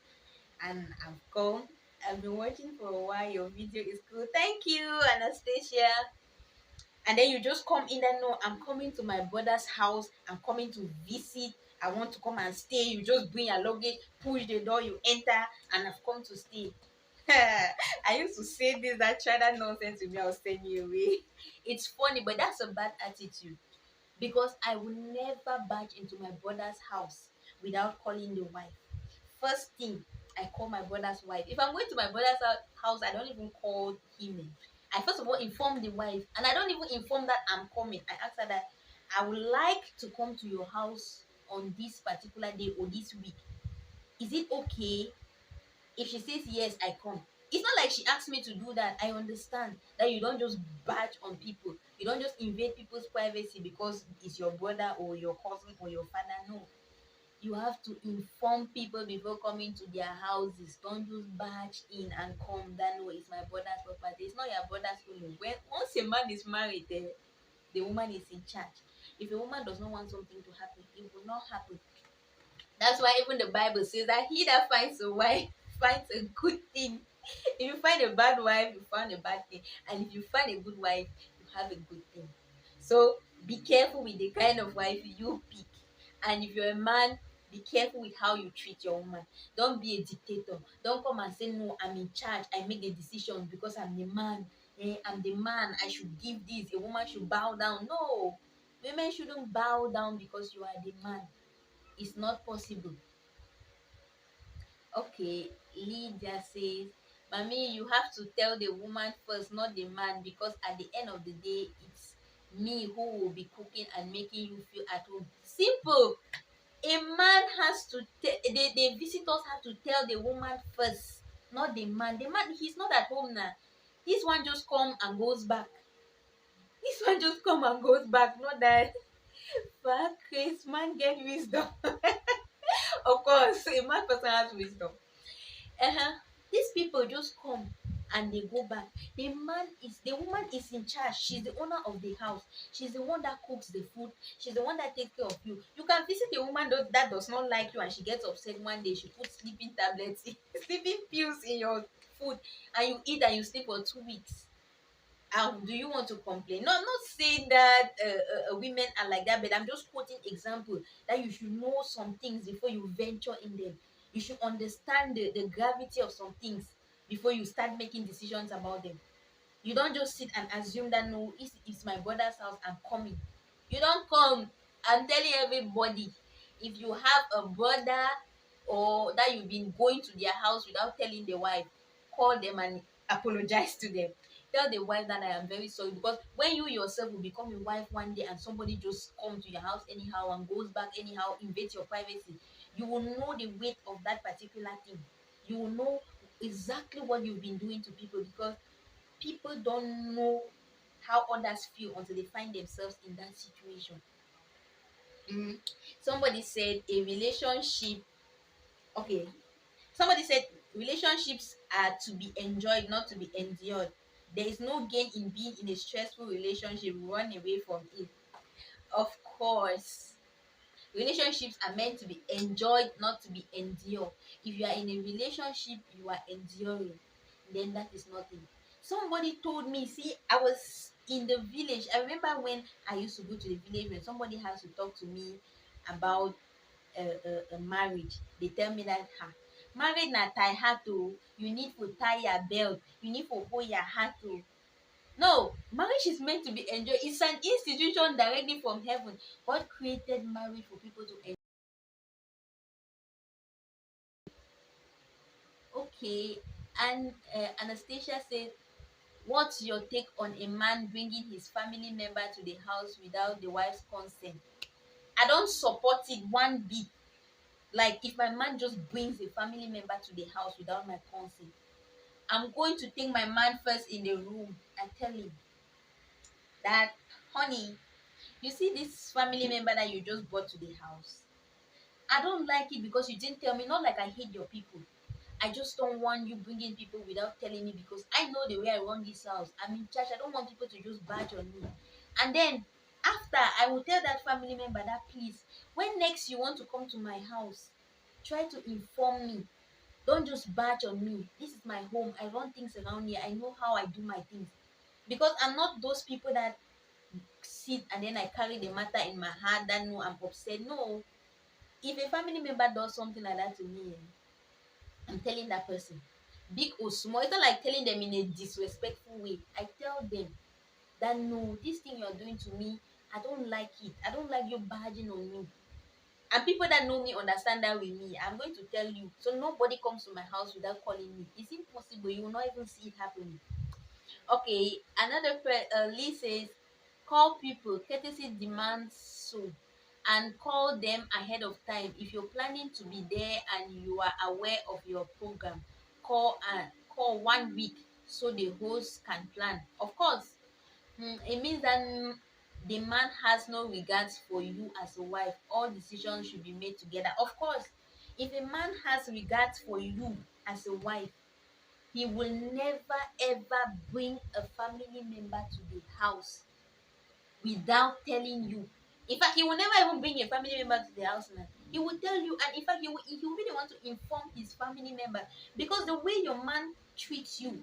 And I've come. I've been watching for a while. Your video is cool. Thank you, Anastasia. And then you just come in and no, I'm coming to my brother's house, I'm coming to visit, I want to come and stay. You just bring your luggage, push the door, you enter, and I've come to stay. I used to say this, that try that nonsense with me, I was sending you away. It's funny, but that's a bad attitude, because I will never barge into my brother's house without calling the wife. First thing, I call my brother's wife. If I'm going to my brother's house, I don't even call him. I first of all inform the wife, and I don't even inform that I'm coming. I ask her that I would like to come to your house on this particular day or this week. Is it okay? If she says yes, I come. It's not like she asked me to do that. I understand that you don't just badge on people. You don't just invade people's privacy because it's your brother or your cousin or your father. No. You have to inform people before coming to their houses. Don't just barge in and come. That no, it's my brother's property. It's not your brother's home. When once a man is married, the woman is in charge. If a woman does not want something to happen, it will not happen. That's why even the Bible says that he that finds a wife finds a good thing. If you find a bad wife, you find a bad thing. And if you find a good wife, you have a good thing. So be careful with the kind of wife you pick. And if you're a man, be careful with how you treat your woman. Don't be a dictator. Don't come and say, no, I'm in charge. I make the decisions because I'm the man. I'm the man. I should give this. A woman should bow down. No. Women shouldn't bow down because you are the man. It's not possible. Okay, Lydia says, Mommy, you have to tell the woman first, not the man, because at the end of the day, it's me who will be cooking and making you feel at home. Simple. A man has to the visitors have to tell the woman first, not the man. The man, he's not at home now. This one just come and goes back. This one just come and goes back. Not that. Fuck, Chris, man, get wisdom. Of course, a mad person has wisdom. Uh-huh. These people just come and they go back. The woman is in charge. She's the owner of the house. She's the one that cooks the food. She's the one that takes care of you. You can visit a woman that does not like you and she gets upset one day. She puts sleeping tablets, sleeping pills in your food, and you eat and you sleep for 2 weeks. Do you want to complain? No, I'm not saying that women are like that, but I'm just quoting example that you should know some things before you venture in them. You should understand the gravity of some things before you start making decisions about them. You don't just sit and assume that no, it's my brother's house, I'm coming. You don't come. I'm telling everybody, if you have a brother or that you've been going to their house without telling the wife, call them and apologize to them. Tell the wife that I am very sorry, because when you yourself will become a wife one day and somebody just come to your house anyhow and goes back anyhow, invades your privacy, you will know the weight of that particular thing. You will know exactly what you've been doing to people, because people don't know how others feel until they find themselves in that situation. Mm. Somebody said a relationship, okay, somebody said relationships are to be enjoyed, not to be endured. There is no gain in being in a stressful relationship. Run away from it. Of course, relationships are meant to be enjoyed, not to be endured. If you are in a relationship you are enduring, then that is nothing. Somebody told me, see, I was in the village. I remember when I used to go to the village, when somebody has to talk to me about a marriage, they tell me that marriage na tie heart o, you need to tie your belt, you need to hold your heart o. No, marriage is meant to be enjoyed. It's an institution directly from heaven. God created marriage for people to enjoy. Okay, and Anastasia said, what's your take on a man bringing his family member to the house without the wife's consent? I don't support it one bit. Like, if my man just brings a family member to the house without my consent, I'm going to take my man first in the room and tell him that, honey, you see this family member that you just brought to the house? I don't like it because you didn't tell me. Not like I hate your people. I just don't want you bringing people without telling me, because I know the way I run this house. I'm in charge. I don't want people to just badge on me. And then after, I will tell that family member that, please, when next you want to come to my house, try to inform me. Don't just badge on me. This is my home. I run things around here. I know how I do my things. Because I'm not those people that sit and then I carry the matter in my heart that no, I'm upset. No. If a family member does something like that to me, I'm telling that person, big or small. It's not like telling them in a disrespectful way. I tell them that no, this thing you're doing to me, I don't like it. I don't like you barging on me. And people that know me understand that with me. I'm going to tell you. So nobody comes to my house without calling me. It's impossible. You will not even see it happening. Okay, another Lee says, call people. Courtesy demands so. And call them ahead of time. If you're planning to be there and you are aware of your program, call 1 week so the host can plan. Of course, it means that the man has no regards for you as a wife. All decisions should be made together. Of course, if a man has regards for you as a wife, he will never ever bring a family member to the house without telling you. In fact, he will never even bring a family member to the house now. He will tell you, and in fact, he will be the one to inform his family member, because the way your man treats you,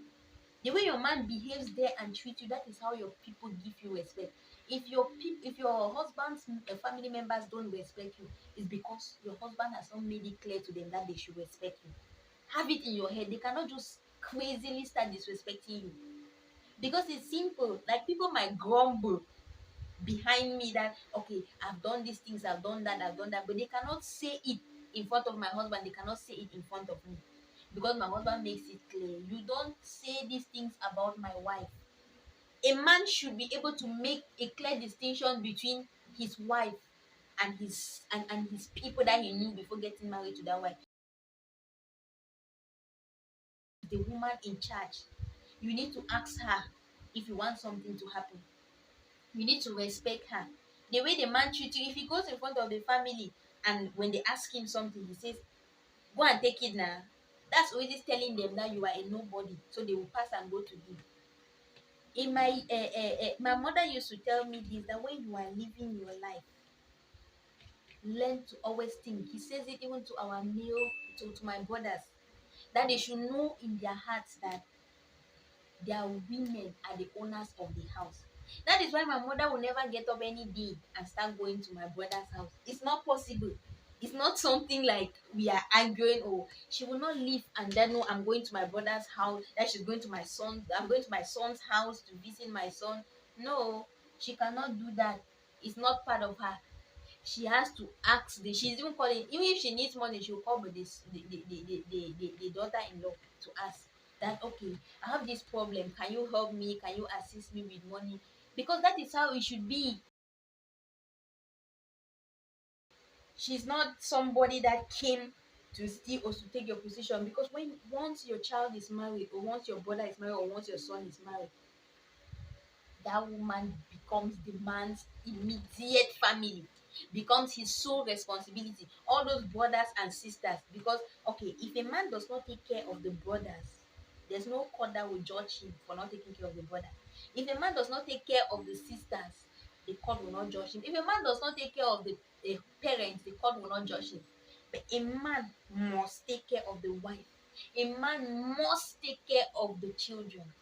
the way your man behaves there and treats you, that is how your people give you respect. If your husband's family members don't respect you, it's because your husband has not made it clear to them that they should respect you. Have it in your head. They cannot just crazily start disrespecting you, because it's simple. Like, people might grumble behind me that, okay, I've done these things, I've done that, but they cannot say it in front of my husband. They cannot say it in front of me, because my husband makes it clear, you don't say these things about my wife. A man should be able to make a clear distinction between his wife and his people that he knew before getting married to that wife. The woman in charge. You need to ask her if you want something to happen. You need to respect her. The way the man treats you, if he goes in front of the family And when they ask him something, he says, "Go and take it now." That's always telling them that you are a nobody, so they will pass and go to him. In my mother used to tell me this, that when you are living your life, learn to always think. He says it even to our male, to my brothers, that they should know in their hearts that their women are the owners of the house. That is why my mother will never get up any day and start going to my brother's house. It's not possible. It's not something like we are arguing, or she will not leave and then no, I'm going to my brother's house, that she's going to my son, I'm going to my son's house to visit my son. No, she cannot do that. It's not part of her. She has to ask she's even calling, even if she needs money, she'll call with this the daughter-in-law to ask that, okay, I have this problem, can you help me, can you assist me with money? Because that is how it should be. She's not somebody that came to steal or to take your position, because when once your child is married, or once your brother is married, or once your son is married, that woman becomes the man's immediate family, becomes his sole responsibility. All those brothers and sisters, because okay, if a man does not take care of the brothers, there's no court that will judge him for not taking care of the brother. If a man does not take care of the sisters, the court will not judge him. If a man does not take care of the parents, the court will not judge him. But a man must take care of the wife. A man must take care of the children.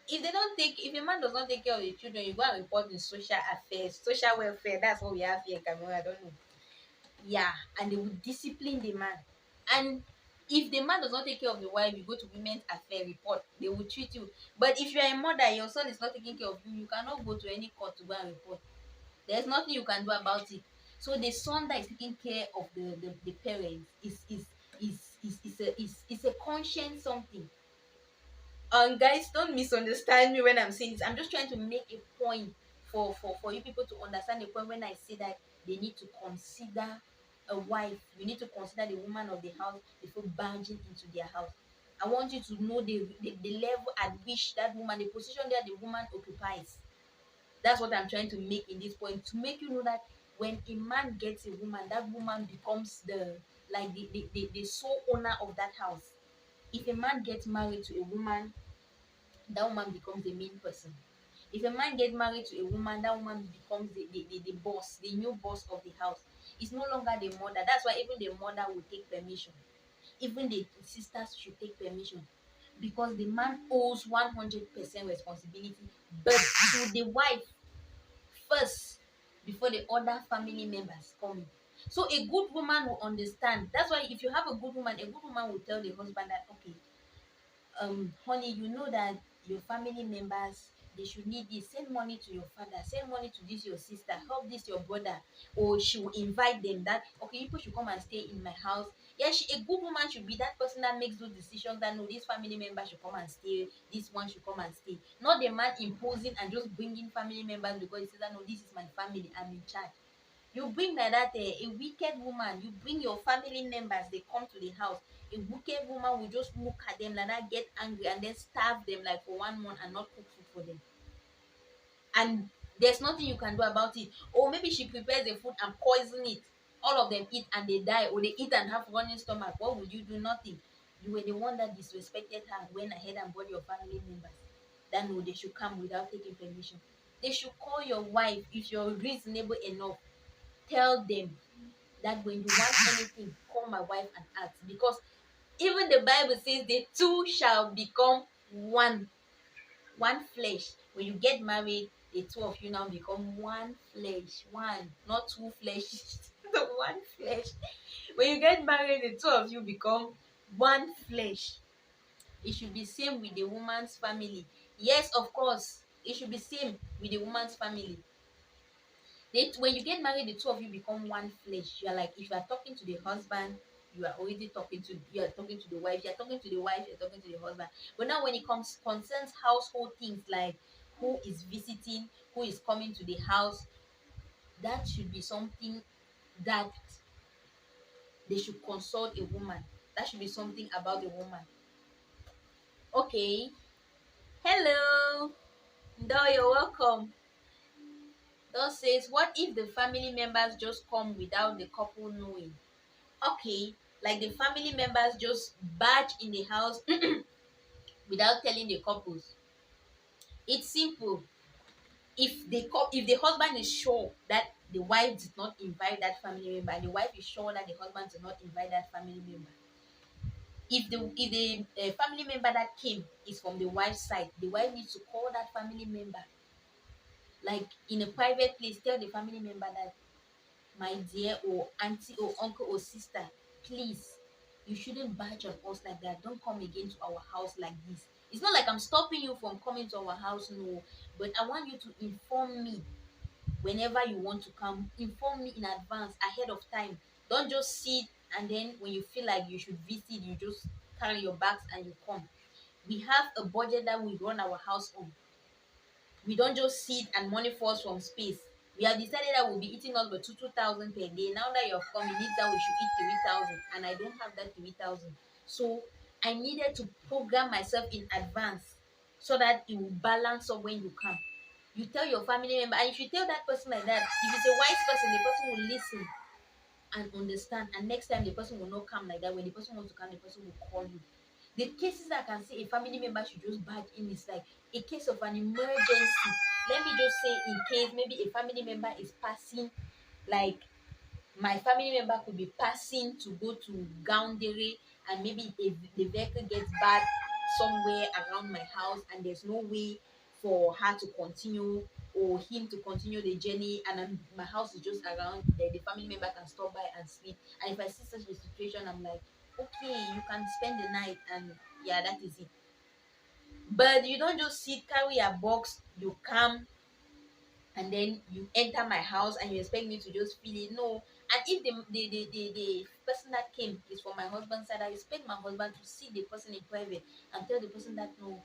If a man does not take care of the children, you go and report in social affairs, social welfare. That's what we have here in Cameroon. I don't know. Yeah, and they will discipline the man. And if the man does not take care of the wife, you go to women's affair report. They will treat you. But if you are a mother, your son is not taking care of you, you cannot go to any court to go and report. There's nothing you can do about it. So the son that is taking care of the parents is a conscience something. Guys, don't misunderstand me when I'm saying this. I'm just trying to make a point for you people to understand the point when I say that they need to consider a wife. You need to consider the woman of the house before barging into their house. I want you to know the level at which that woman, the position that the woman occupies. That's what I'm trying to make in this point, to make you know that when a man gets a woman, that woman becomes the sole owner of that house. If a man gets married to a woman, that woman becomes the main person. If a man gets married to a woman, that woman becomes the boss, the new boss of the house. It's no longer the mother. That's why even the mother will take permission. Even the sisters should take permission. Because the man owes 100% responsibility, but to the wife first, before the other family members come in. So a good woman will understand. That's why if you have a good woman will tell the husband that, okay, honey, you know that your family members, they should need this. Send money to your father, send money to this your sister, help this your brother. Or she will invite them that, okay, people should come and stay in my house. Yeah, a good woman should be that person that makes those decisions, that no, this family member should come and stay, this one should come and stay. Not the man imposing and just bringing family members because he says that no, this is my family, I'm in charge. You bring like that a wicked woman, you bring your family members, they come to the house. A wicked woman will just look at them like that, get angry, and then starve them like for 1 month and not cook food for them. And there's nothing you can do about it. Or maybe she prepares the food and poison it. All of them eat and they die, or they eat and have running stomach. What would you do? Nothing. You were the one that disrespected her, went ahead and brought your family members. Then no, they should come without taking permission. They should call your wife if you're reasonable enough. Tell them that when you want anything, call my wife and ask. Because even the Bible says the two shall become one flesh. When you get married, the two of you now become one flesh. One, not two flesh. The one flesh. When you get married, the two of you become one flesh. It should be same with the woman's family. Yes, of course, it should be same with the woman's family. When you get married, the two of you become one flesh. You are like, if you are talking to the husband, you are talking to the wife. You are talking to the wife, you are talking to the husband. But now when it concerns household things like who is visiting, who is coming to the house, that should be something that they should consult a woman. That should be something about a woman. Okay. Hello. No, you're welcome. Thus says, what if the family members just come without the couple knowing? Okay, like the family members just barge in the house without telling the couples. It's simple. If the husband is sure that the wife did not invite that family member, and the wife is sure that the husband did not invite that family member, if the family member that came is from the wife's side, the wife needs to call that family member, like in a private place, tell the family member that, my dear, or auntie or uncle or sister, please, you shouldn't barge on us like that. Don't come again to our house like this. It's not like I'm stopping you from coming to our house, no, but I want you to inform me whenever you want to come. Inform me in advance, ahead of time. Don't just sit and then when you feel like you should visit, you just carry your bags and you come. We have a budget that we run our house on. We don't just sit and money falls from space. We have decided that we'll be eating all but 2,000 per day. Now that you're coming, it needs that we should eat 3,000, and I don't have that 3,000. So I needed to program myself in advance so that it will balance up when you come. You tell your family member, and if you tell that person like that, if it's a wise person, the person will listen and understand. And next time, the person will not come like that. When the person wants to come, the person will call you. The cases I can say a family member should just barge in is like a case of an emergency. Let me just say, in case maybe a family member is passing, like my family member could be passing to go to Goundere, and maybe if the vehicle gets bad somewhere around my house and there's no way for her to continue or him to continue the journey, and my house is just around, the family member can stop by and sleep. And if I see such a situation, I'm like, okay, you can spend the night, and yeah, that is it. But you don't just sit, carry a box, you come, and then you enter my house and you expect me to just feel it. No. And if the person that came is from my husband's side, I expect my husband to see the person in private and tell the person that, no,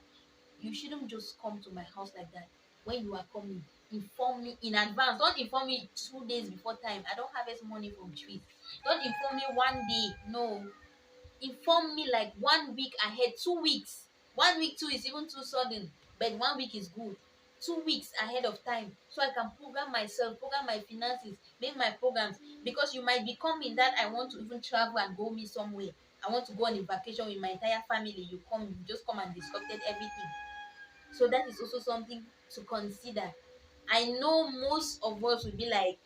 you shouldn't just come to my house like that. When you are coming, inform me in advance. Don't inform me 2 days before time. I don't harvest money from trees. Don't inform me one day. No, inform me like 1 week ahead, 2 weeks. 1 week too is even too sudden, but 1 week is good. 2 weeks ahead of time, so I can program myself, program my finances, make my programs. Because you might be coming that I want to even travel and go me somewhere. I want to go on a vacation with my entire family. You come, you just come and disrupted everything. So that is also something to consider. I know most of us will be like,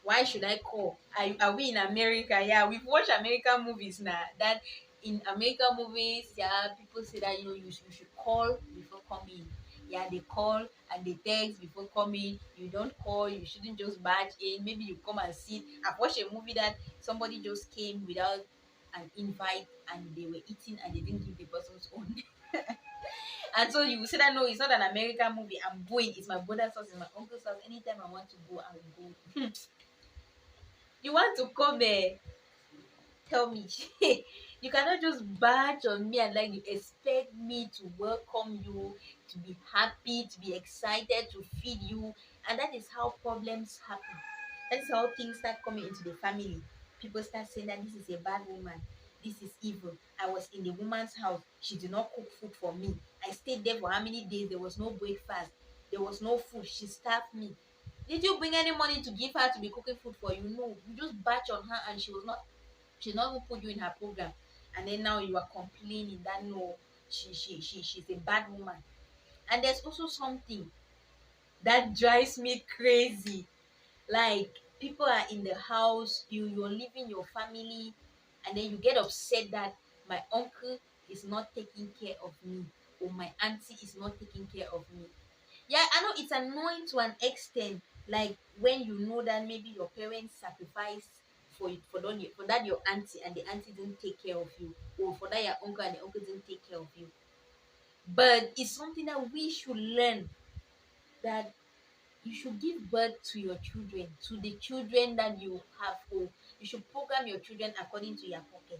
why should I call? Are we in America? Yeah, we've watched American movies now. That in American movies, yeah, people say that, you should call before coming. Yeah, they call and they text before coming. You don't call, you shouldn't just barge in. Maybe you come and sit. I've watched a movie that somebody just came without an invite and they were eating and they didn't give the person's own. And so you will say that, no, it's not an American movie. I'm going. It's my brother's house, it's my uncle's house. Anytime I want to go, I will go. You want to come there? Tell me. You cannot just barge on me and like you expect me to welcome you, to be happy, to be excited, to feed you. And that is how problems happen. That is how things start coming into the family. People start saying that this is a bad woman, this is evil. I was in the woman's house, she did not cook food for me. I stayed there for how many days? There was no breakfast, there was no food, she starved me. Did you bring any money to give her to be cooking food for you? No, you just batch on her and she's not even put you in her program. And then now you are complaining that, no, she's a bad woman. And there's also something that drives me crazy. Like, people are in the house, you're leaving your family, and then you get upset that my uncle is not taking care of me, or my auntie is not taking care of me. Yeah, I know it's annoying to an extent. Like when you know that maybe your parents sacrificed for it, for that your auntie, and the auntie didn't take care of you, or for that your uncle and the uncle didn't take care of you. But it's something that we should learn, that you should give birth to your children, to the children that you have, or you should program your children according to your pocket.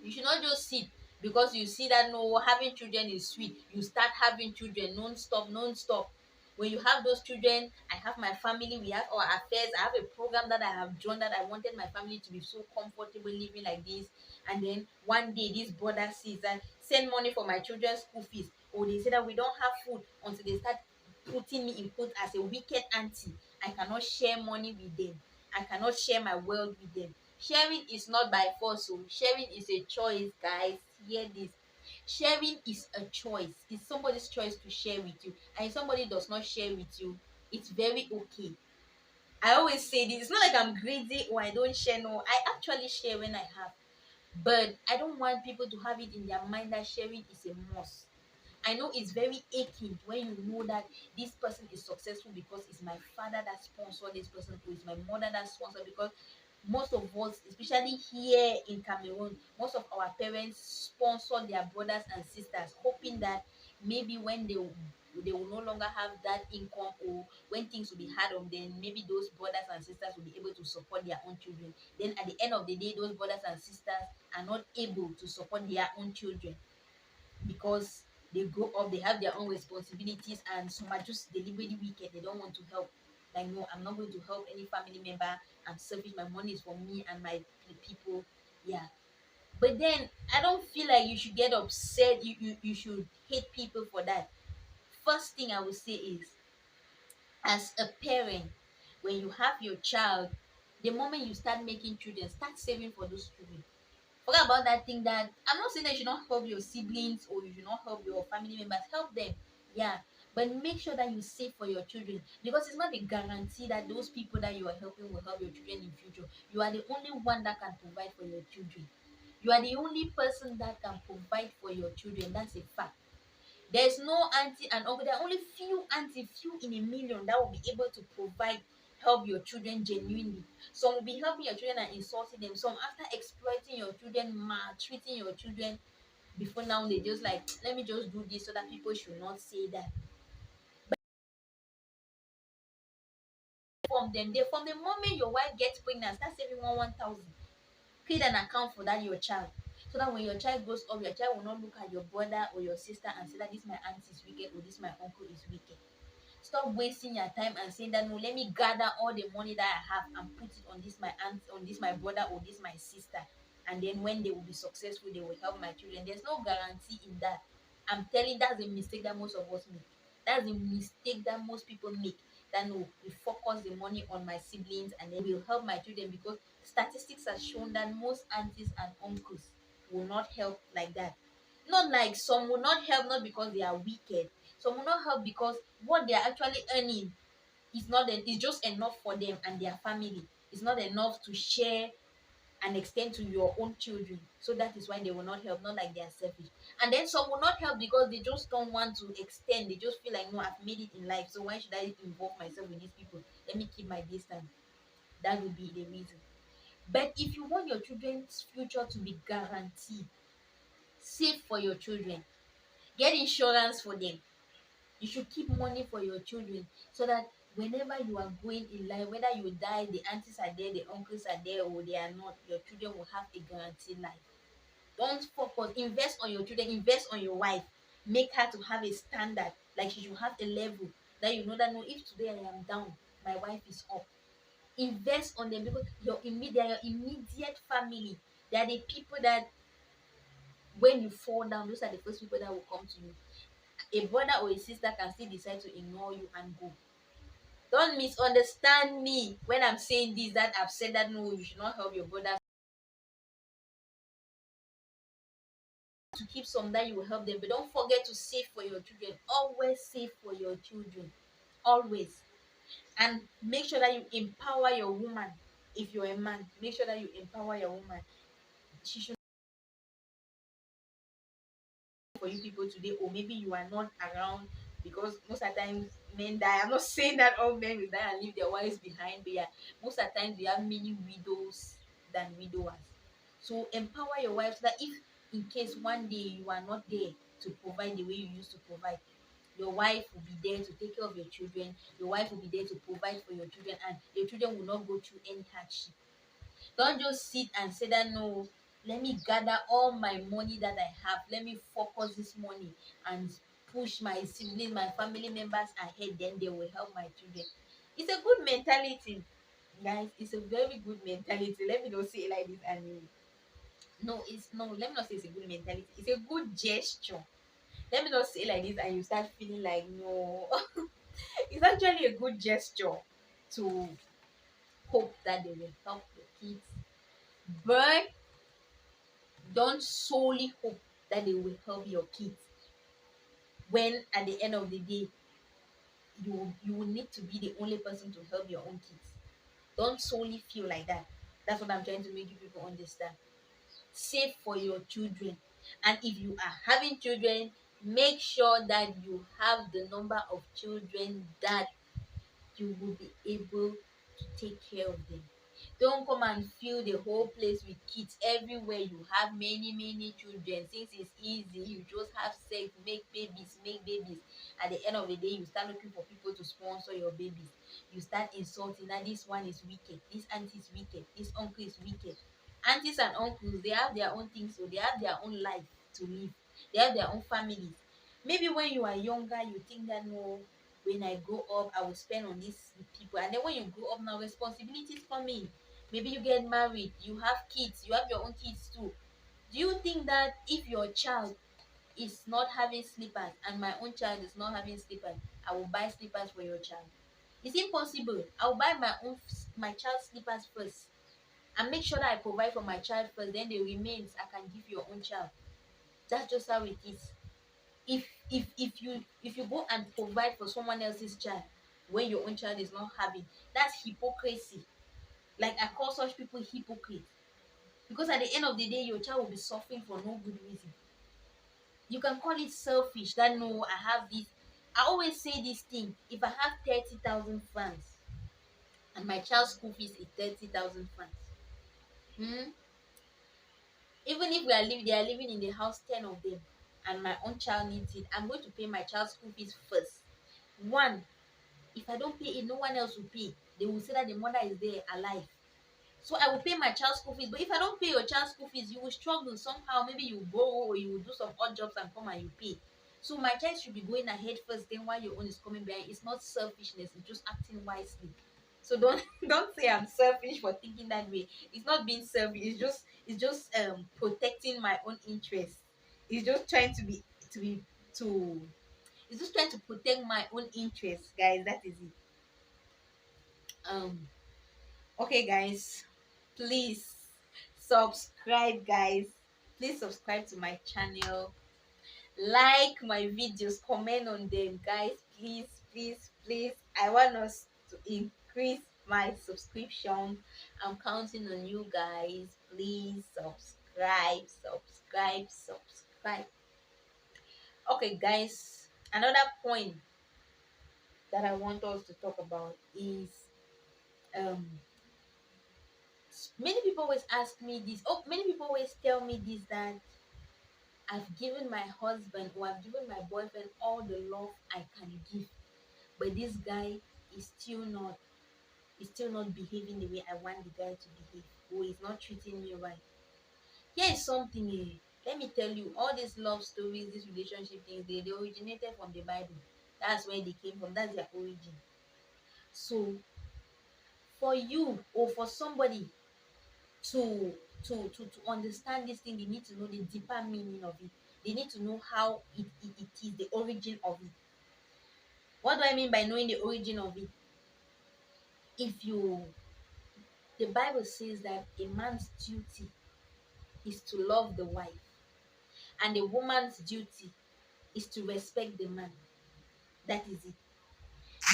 You should not just sit because you see that, no, having children is sweet. You start having children non-stop, non-stop. When you have those children, I have my family, we have our affairs. I have a program that I have joined, that I wanted my family to be so comfortable living like this. And then one day, this brother sees that, send money for my children's school fees. Or they say that we don't have food until they start putting me in quote as a wicked auntie. I cannot share money with them. I cannot share my wealth with them. Sharing is not by force. So sharing is a choice, guys. Hear this. Sharing is a choice. It's somebody's choice to share with you. And if somebody does not share with you, it's very okay. I always say this. It's not like I'm greedy or I don't share. No, I actually share when I have. But I don't want people to have it in their mind that sharing is a must. I know it's very aching when you know that this person is successful because it's my father that sponsored this person, or it's my mother that sponsored, because most of us, especially here in Cameroon, most of our parents sponsor their brothers and sisters, hoping that maybe when they will no longer have that income, or when things will be hard on them, maybe those brothers and sisters will be able to support their own children. Then at the end of the day, those brothers and sisters are not able to support their own children because they grow up, they have their own responsibilities, and some are just deliberately wicked. They don't want to help. Like, no, I'm not going to help any family member. I'm selfish. My money is for me and my people. Yeah. But then I don't feel like you should get upset. You should hate people for that. First thing I would say is, as a parent, when you have your child, the moment you start making children, start saving for those children. Forget about that thing. That I'm not saying that you should not help your siblings or you should not help your family members. Help them, yeah, but make sure that you save for your children, because it's not a guarantee that those people that you are helping will help your children in future. You are the only one that can provide for your children. You are the only person that can provide for your children. That's a fact. There's no auntie and uncle. There are only few auntie, few in a million that will be able to provide, help your children genuinely. Some will be helping your children and insulting them. Some after exploiting your children, maltreating your children. Before now, they just like, let me just do this so that people should not say that. From the moment your wife gets pregnant, start saving 1,000. Create an account for that your child, so that when your child grows up, your child will not look at your brother or your sister and say that this my auntie is wicked or this my uncle is wicked. Stop wasting your time and saying that, no, let me gather all the money that I have and put it on this my aunt, on this my brother, or this my sister, and then when they will be successful, they will help my children. There's no guarantee in that. I'm telling, that's a mistake that most of us make. That's a mistake that most people make. That, no, we focus the money on my siblings and then we'll help my children, because statistics have shown that most aunties and uncles will not help like that. Not like some will not help, not because they are wicked. Some will not help because what they are actually earning is not is just enough for them and their family. It's not enough to share and extend to your own children. So that is why they will not help, not like they are selfish. And then some will not help because they just don't want to extend. They just feel like, no, I've made it in life, so why should I involve myself with these people? Let me keep my distance. That would be the reason. But if you want your children's future to be guaranteed, save for your children. Get insurance for them. You should keep money for your children, so that whenever you are going in life, whether you die, the aunties are there, the uncles are there, or they are not, your children will have a guaranteed life. Don't focus. Invest on your children. Invest on your wife. Make her to have a standard. Like, she should have a level that you know that, no, if today I am down, my wife is up. Invest on them, because they are your immediate family. They are the people that when you fall down, those are the first people that will come to you. A brother or a sister can still decide to ignore you and go. Don't misunderstand me when I'm saying this, that I've said that, no, you should not help your brother. To keep some that you will help them, but don't forget to save for your children. Always save for your children. Always. And make sure that you empower your woman. If you're a man, make sure that you empower your woman. She should for you people today, or maybe you are not around, because most of the times men die. I'm not saying that all men will die and leave their wives behind, but yeah, most of the times we have many widows than widowers. So empower your wife, so that if in case one day you are not there to provide the way you used to provide, your wife will be there to take care of your children. Your wife will be there to provide for your children, and your children will not go through any hardship. Don't just sit and say that, no, let me gather all my money that I have. Let me focus this money and push my siblings, my family members ahead. Then they will help my children. It's a good mentality, guys. It's a very good mentality. Let me not say it like this. And no, it's no. Let me not say it's a good mentality. It's a good gesture. Let me not say it like this, and you start feeling like, no. It's actually a good gesture to hope that they will help your kids, but don't solely hope that they will help your kids, when at the end of the day you will need to be the only person to help your own kids. Don't solely feel like that. That's what I'm trying to make you people understand. Save for your children, and if you are having children, make sure that you have the number of children that you will be able to take care of them. Don't come and fill the whole place with kids everywhere. You have many, many children. Since it's easy, you just have sex, make babies, make babies. At the end of the day, you start looking for people to sponsor your babies. You start insulting that this one is wicked, this auntie is wicked, this uncle is wicked. Aunties and uncles, they have their own things, so they have their own life to live. They have their own families. Maybe when you are younger, you think that no, when I grow up, I will spend on these people. And then when you grow up now, responsibilities come in. Maybe you get married, you have kids, you have your own kids too. Do you think that if your child is not having slippers and my own child is not having slippers, I will buy slippers for your child? It's impossible. I'll buy my child's slippers first and make sure that I provide for my child first. Then the remains I can give your own child. That's just how it is. If you go and provide for someone else's child when your own child is not having, that's hypocrisy. Like, I call such people hypocrites, because at the end of the day your child will be suffering for no good reason. You can call it selfish that no, I have this. I always say this thing: if I have 30,000 francs and my child's school fees is 30,000 francs, hmm, even if they are living in the house, 10 of them, and my own child needs it, I'm going to pay my child's school fees first. One, if I don't pay it, no one else will pay. They will say that the mother is there alive. So I will pay my child's school fees. But if I don't pay your child's school fees, you will struggle somehow. Maybe you borrow or you will do some odd jobs and come and you pay. So my child should be going ahead first, then while your own is coming behind. It's not selfishness, it's just acting wisely. So don't don't say I'm selfish for thinking that way. It's not being selfish, it's just protecting my own interests. It's just trying to be to it's just trying to protect my own interests, guys. That is it. Um okay, guys, please subscribe, guys. Please subscribe to my channel, like my videos, comment on them, guys. Please, please, please. I want us to increase my subscription. I'm counting on you guys. Please subscribe, subscribe, subscribe. Okay, guys, another point that I want us to talk about is um many people always ask me this. Oh, many people always tell me this, that I've given my husband or I've given my boyfriend all the love I can give, but this guy is still not behaving the way I want the guy to behave, or is not treating me right. Here is something, let me tell you, all these love stories, these relationship things, they originated from the Bible. That's where they came from. That's their origin. So for you or for somebody to to understand this thing, they need to know the deeper meaning of it. They need to know how it is the origin of it. What do I mean by knowing the origin of it? If you The Bible says that a man's duty is to love the wife, and a woman's duty is to respect the man. That is it.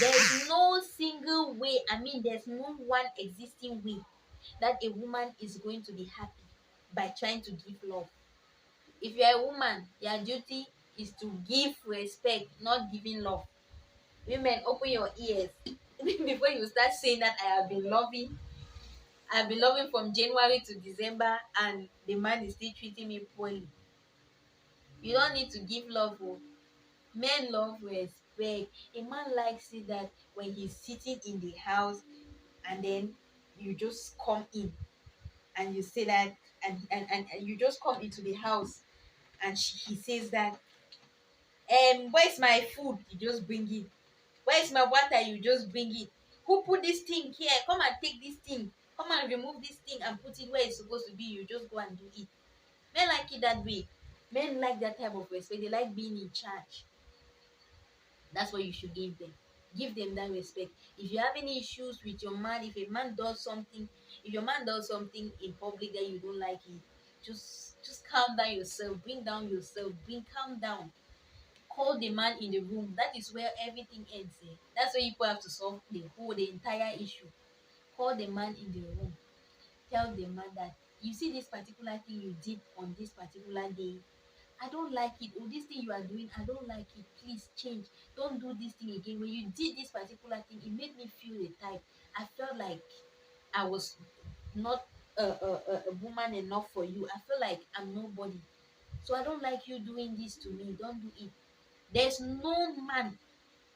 There's no single way, I mean, there's no one existing way that a woman is going to be happy by trying to give love. If you're a woman, your duty is to give respect, not giving love. Women, open your ears before you start saying that I've been loving from January to December and the man is still treating me poorly. You don't need to give love. Oh. Men love respect. A man likes it that when he's sitting in the house and then you just come in and you say that, and you just come into the house and he says that, where's my food? You just bring it. Where's my water? You just bring it. Who put this thing here? Come and take this thing. Come and remove this thing and put it where it's supposed to be. You just go and do it. Men like it that way. Men like that type of respect. They like being in charge. That's what you should give them. Give them that respect. If you have any issues with your man, if a man does something, if your man does something in public that you don't like it, just calm down yourself, bring down yourself, bring calm down. Call the man in the room. That is where everything ends. Eh? That's where people have to solve the entire issue. Call the man in the room. Tell the man that you see this particular thing you did on this particular day. I don't like it. Oh, this thing you are doing, I don't like it. Please change. Don't do this thing again. When you did this particular thing, it made me feel the type. I felt like I was not a woman enough for you. I feel like I'm nobody. So I don't like you doing this to me. Don't do it. There's no man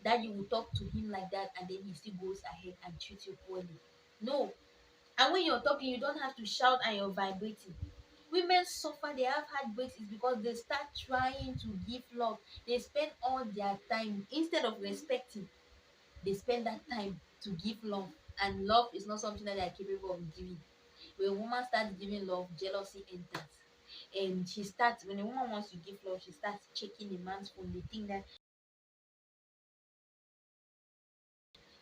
that you will talk to him like that and then he still goes ahead and treats you poorly. No. And when you're talking, you don't have to shout and you're vibrating. Women suffer, they have heartbreaks is because they start trying to give love. They spend all their time instead of respecting, they spend that time to give love. And love is not something that they are capable of giving. When a woman starts giving love, jealousy enters. And she starts, when a woman wants to give love, she starts checking a man's phone. They think that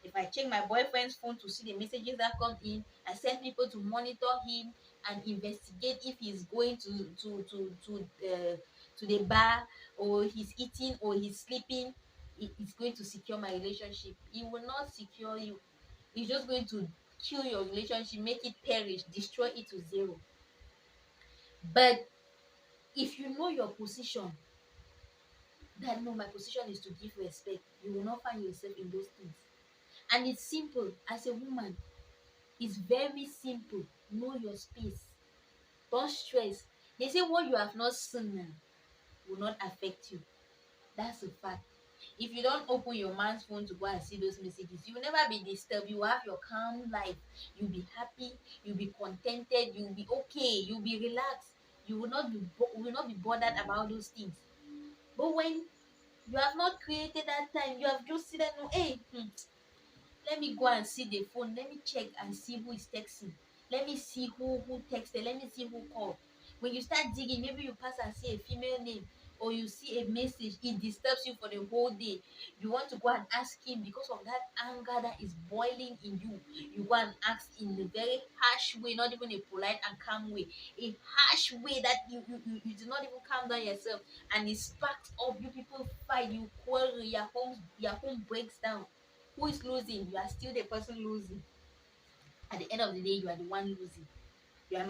if I check my boyfriend's phone to see the messages that come in, I send people to monitor him and investigate if he's going to the bar, or he's eating, or he's sleeping. It's going to secure my relationship. It will not secure you. It's just going to kill your relationship, make it perish, destroy it to zero. But if you know your position, that no, my position is to give respect, you will not find yourself in those things. And it's simple. As a woman, it's very simple. Know your space. Don't stress. They say what you have not seen will not affect you. That's a fact. If you don't open your man's phone to go and see those messages, you will never be disturbed. You will have your calm life. You'll be happy. You'll be contented. You'll be okay. You'll be relaxed. You will not be bothered about those things. But when you have not created that time, you have just said, no, hey, let me go and see the phone. Let me check and see who is texting. Let me see who texted. Let me see who called. When you start digging, maybe you pass and see a female name, or you see a message, it disturbs you for the whole day. You want to go and ask him because of that anger that is boiling in you. You go and ask in a very harsh way, not even a polite and calm way, a harsh way that you do not even calm down yourself, and it sparks up. You people fight, you quarrel, your home breaks down. Who is losing? You are still the person losing. At the end of the day, you are the one losing. You are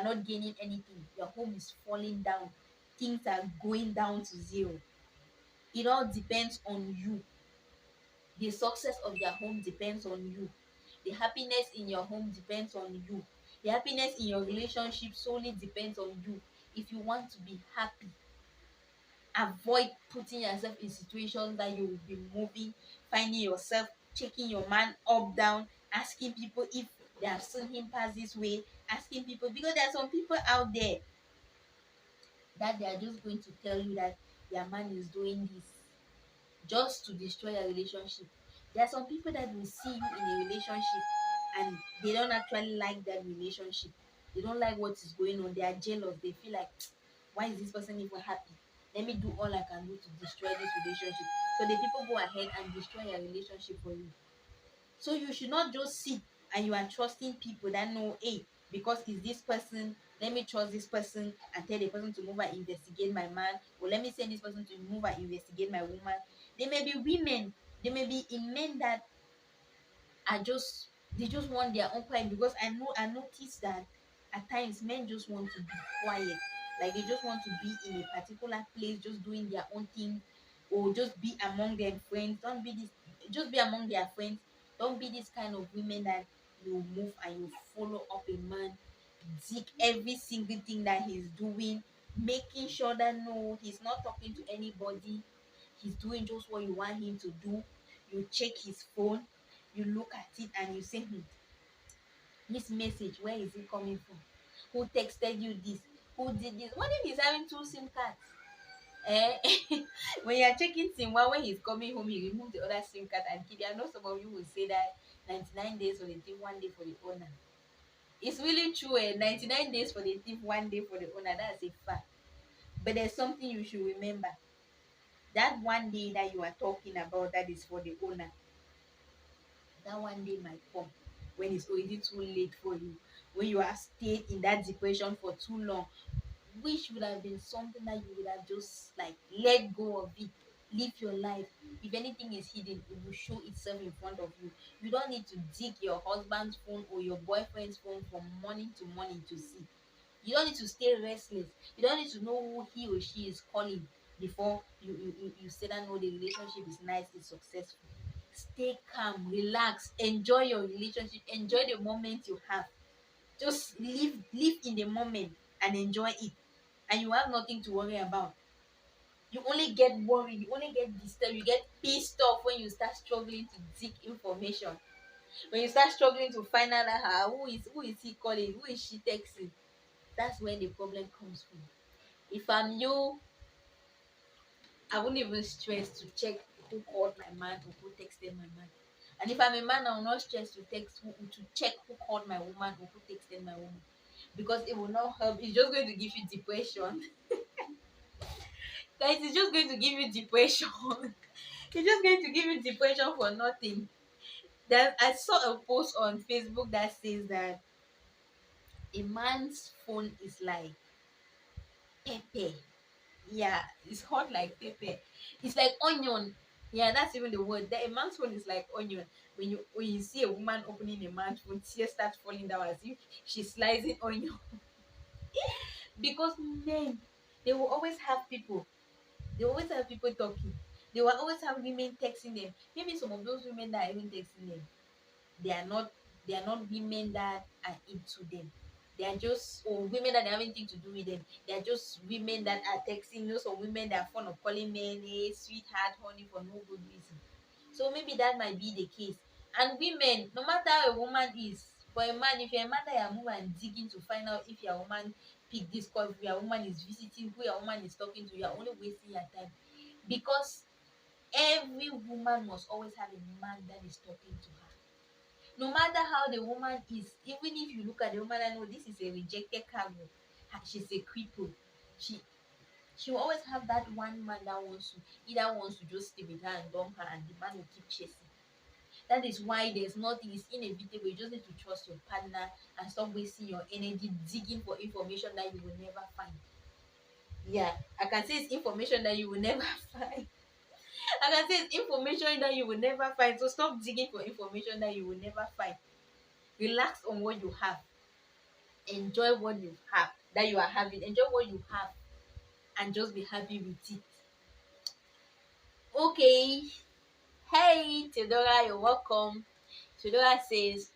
not gaining anything. Your home is falling down. Things are going down to zero. It all depends on you. The success of your home depends on you. The happiness in your home depends on you. The happiness in your relationship solely depends on you. If you want to be happy, avoid putting yourself in situations that you will be moving, finding yourself checking your man up, down, asking people if they have seen him pass this way, asking people, because there are some people out there that they are just going to tell you that their man is doing this just to destroy your relationship. There are some people that will see you in a relationship and they don't actually like that relationship. They don't like what is going on. They are jealous. They feel like, why is this person even happy? Let me do all I can do to destroy this relationship. So the people go ahead and destroy your relationship for you. So you should not just sit and you are trusting people that know, hey, because it's this person, let me trust this person and tell the person to move and investigate my man, or let me send this person to move and investigate my woman. There may be women, there may be in men that are just, they just want their own quiet, because I noticed that at times men just want to be quiet, like they just want to be in a particular place just doing their own thing, or just be among their friends. Don't be this, just be among their friends. Don't be this kind of women that you move and you follow up a man, dig every single thing that he's doing, making sure that no, he's not talking to anybody, he's doing just what you want him to do. You check his phone, you look at it and you say, this message, where is it coming from? Who texted you this? Who did this? What if he's having two SIM cards? When you're checking SIM one, when he's coming home, he removes the other SIM card and keep it. I know some of you will say that 99 days for the thief, 1 day for the owner. It's really true. 99 days for the thief, 1 day for the owner. That's a fact. But there's something you should remember. That 1 day that you are talking about, that is for the owner. That one day might come when it's already too late for you, when you are stayed in that depression for too long, which would have been something that you would have just like let go of it, live your life. If anything is hidden, it will show itself in front of you. You don't need to dig your husband's phone or your boyfriend's phone from morning to morning to see. You don't need to stay restless. You don't need to know who he or she is calling before you say that no, the relationship is nice, it's successful. Stay calm, relax, enjoy your relationship, enjoy the moment you have. Just live in the moment and enjoy it, and you have nothing to worry about. You only get worried, you only get disturbed, you get pissed off when you start struggling to dig information, when you start struggling to find out that who is he calling, who is she texting. That's when the problem comes from. If I'm you, I wouldn't even stress to check who called my man or who texted my man. And if I'm a man, I will not stress to check who called my woman or who texted my woman, because it will not help. It's just going to give you depression. Guys, it's just going to give you depression. It's just going to give you depression for nothing. That I saw a post on Facebook that says that a man's phone is like pepper. Yeah, it's hot like pepper. It's like onion. Yeah, that's even the word. That a man's phone is like onion. When you see a woman opening a man's phone, tears start falling down as if she's slicing onion. Because men, they will always have people. They always have people talking. They will always have women texting them. Maybe some of those women that are even texting them, they are not they are not women that are into them. They are just, or women that have anything to do with them. They are just women that are texting. Some women that are fond of calling men a sweetheart, honey, for no good reason. So maybe that might be the case. And women, no matter how a woman is, for a man, if you're a man that you're moving and digging to find out if your woman picked this call, if your woman is visiting, who your woman is talking to, you're only wasting your time. Because every woman must always have a man that is talking to her. No matter how the woman is, even if you look at the woman and know this is a rejected cargo, she's a cripple. She she will always have that one man that wants to just stay with her and dump her, and the man will keep chasing. That is why there's nothing, it's inevitable. You just need to trust your partner and stop wasting your energy digging for information that you will never find. Yeah, I can say it's information that you will never find. I can say it's information that you will never find. So stop digging for information that you will never find. Relax on what you have. Enjoy what you have, that you are having. Enjoy what you have and just be happy with it. Okay. Hey, Theodora, you're welcome. Theodora says,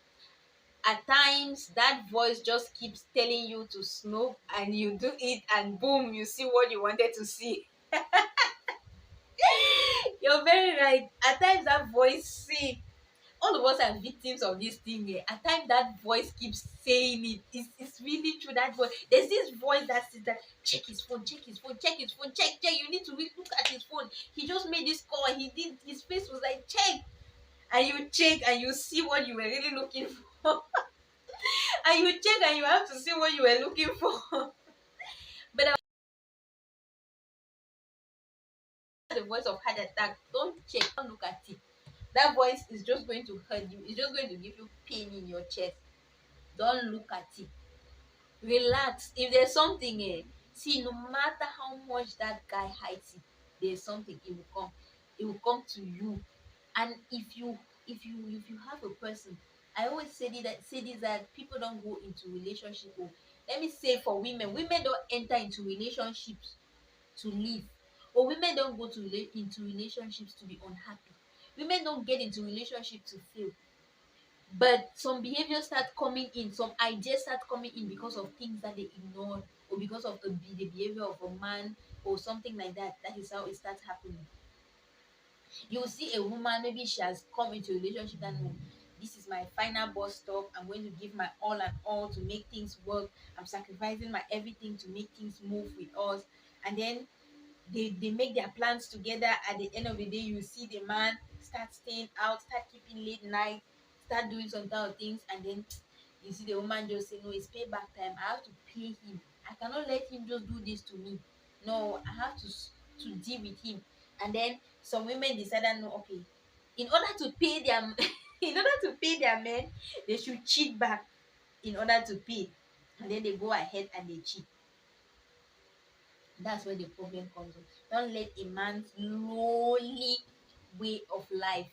at times that voice just keeps telling you to snoop and you do it and boom, you see what you wanted to see. You're very right. At times that voice, see, all of us are victims of this thing here. At times that voice keeps saying it. It's really true. That voice. There's this voice that says that check his phone, check his phone, check his phone, check. You need to look at his phone. He just made this call. He did. His face was like check, and you check and you see what you were really looking for, and you check and you have to see what you were looking for. But that's the voice of heart attack. Don't check. Don't look at it. That voice is just going to hurt you. It's just going to give you pain in your chest. Don't look at it. Relax. If there's something, see, no matter how much that guy hides it, there's something. It will come. It will come to you. And if you have a person, I always say this that people don't go into relationship. Or let me say, for women don't enter into relationships to live, or women don't go into relationships to be unhappy. Women don't get into relationship to fail. But some behaviors start coming in, some ideas start coming in because of things that they ignored, or because of the behavior of a man or something like that. That is how it starts happening. You see a woman, maybe she has come into a relationship that no, this is my final bus stop. I'm going to give my all and all to make things work. I'm sacrificing my everything to make things move with us. And then they make their plans together. At the end of the day, you see the man start staying out, start keeping late night, start doing some kind of things, and then you see the woman just say, no, it's payback time. I have to pay him. I cannot let him just do this to me. No, I have to deal with him. And then some women decided, no, okay, in order to pay their In order to pay their men, they should cheat back in order to pay. And then they go ahead and they cheat. That's where the problem comes in. Don't let a man's lowly way of life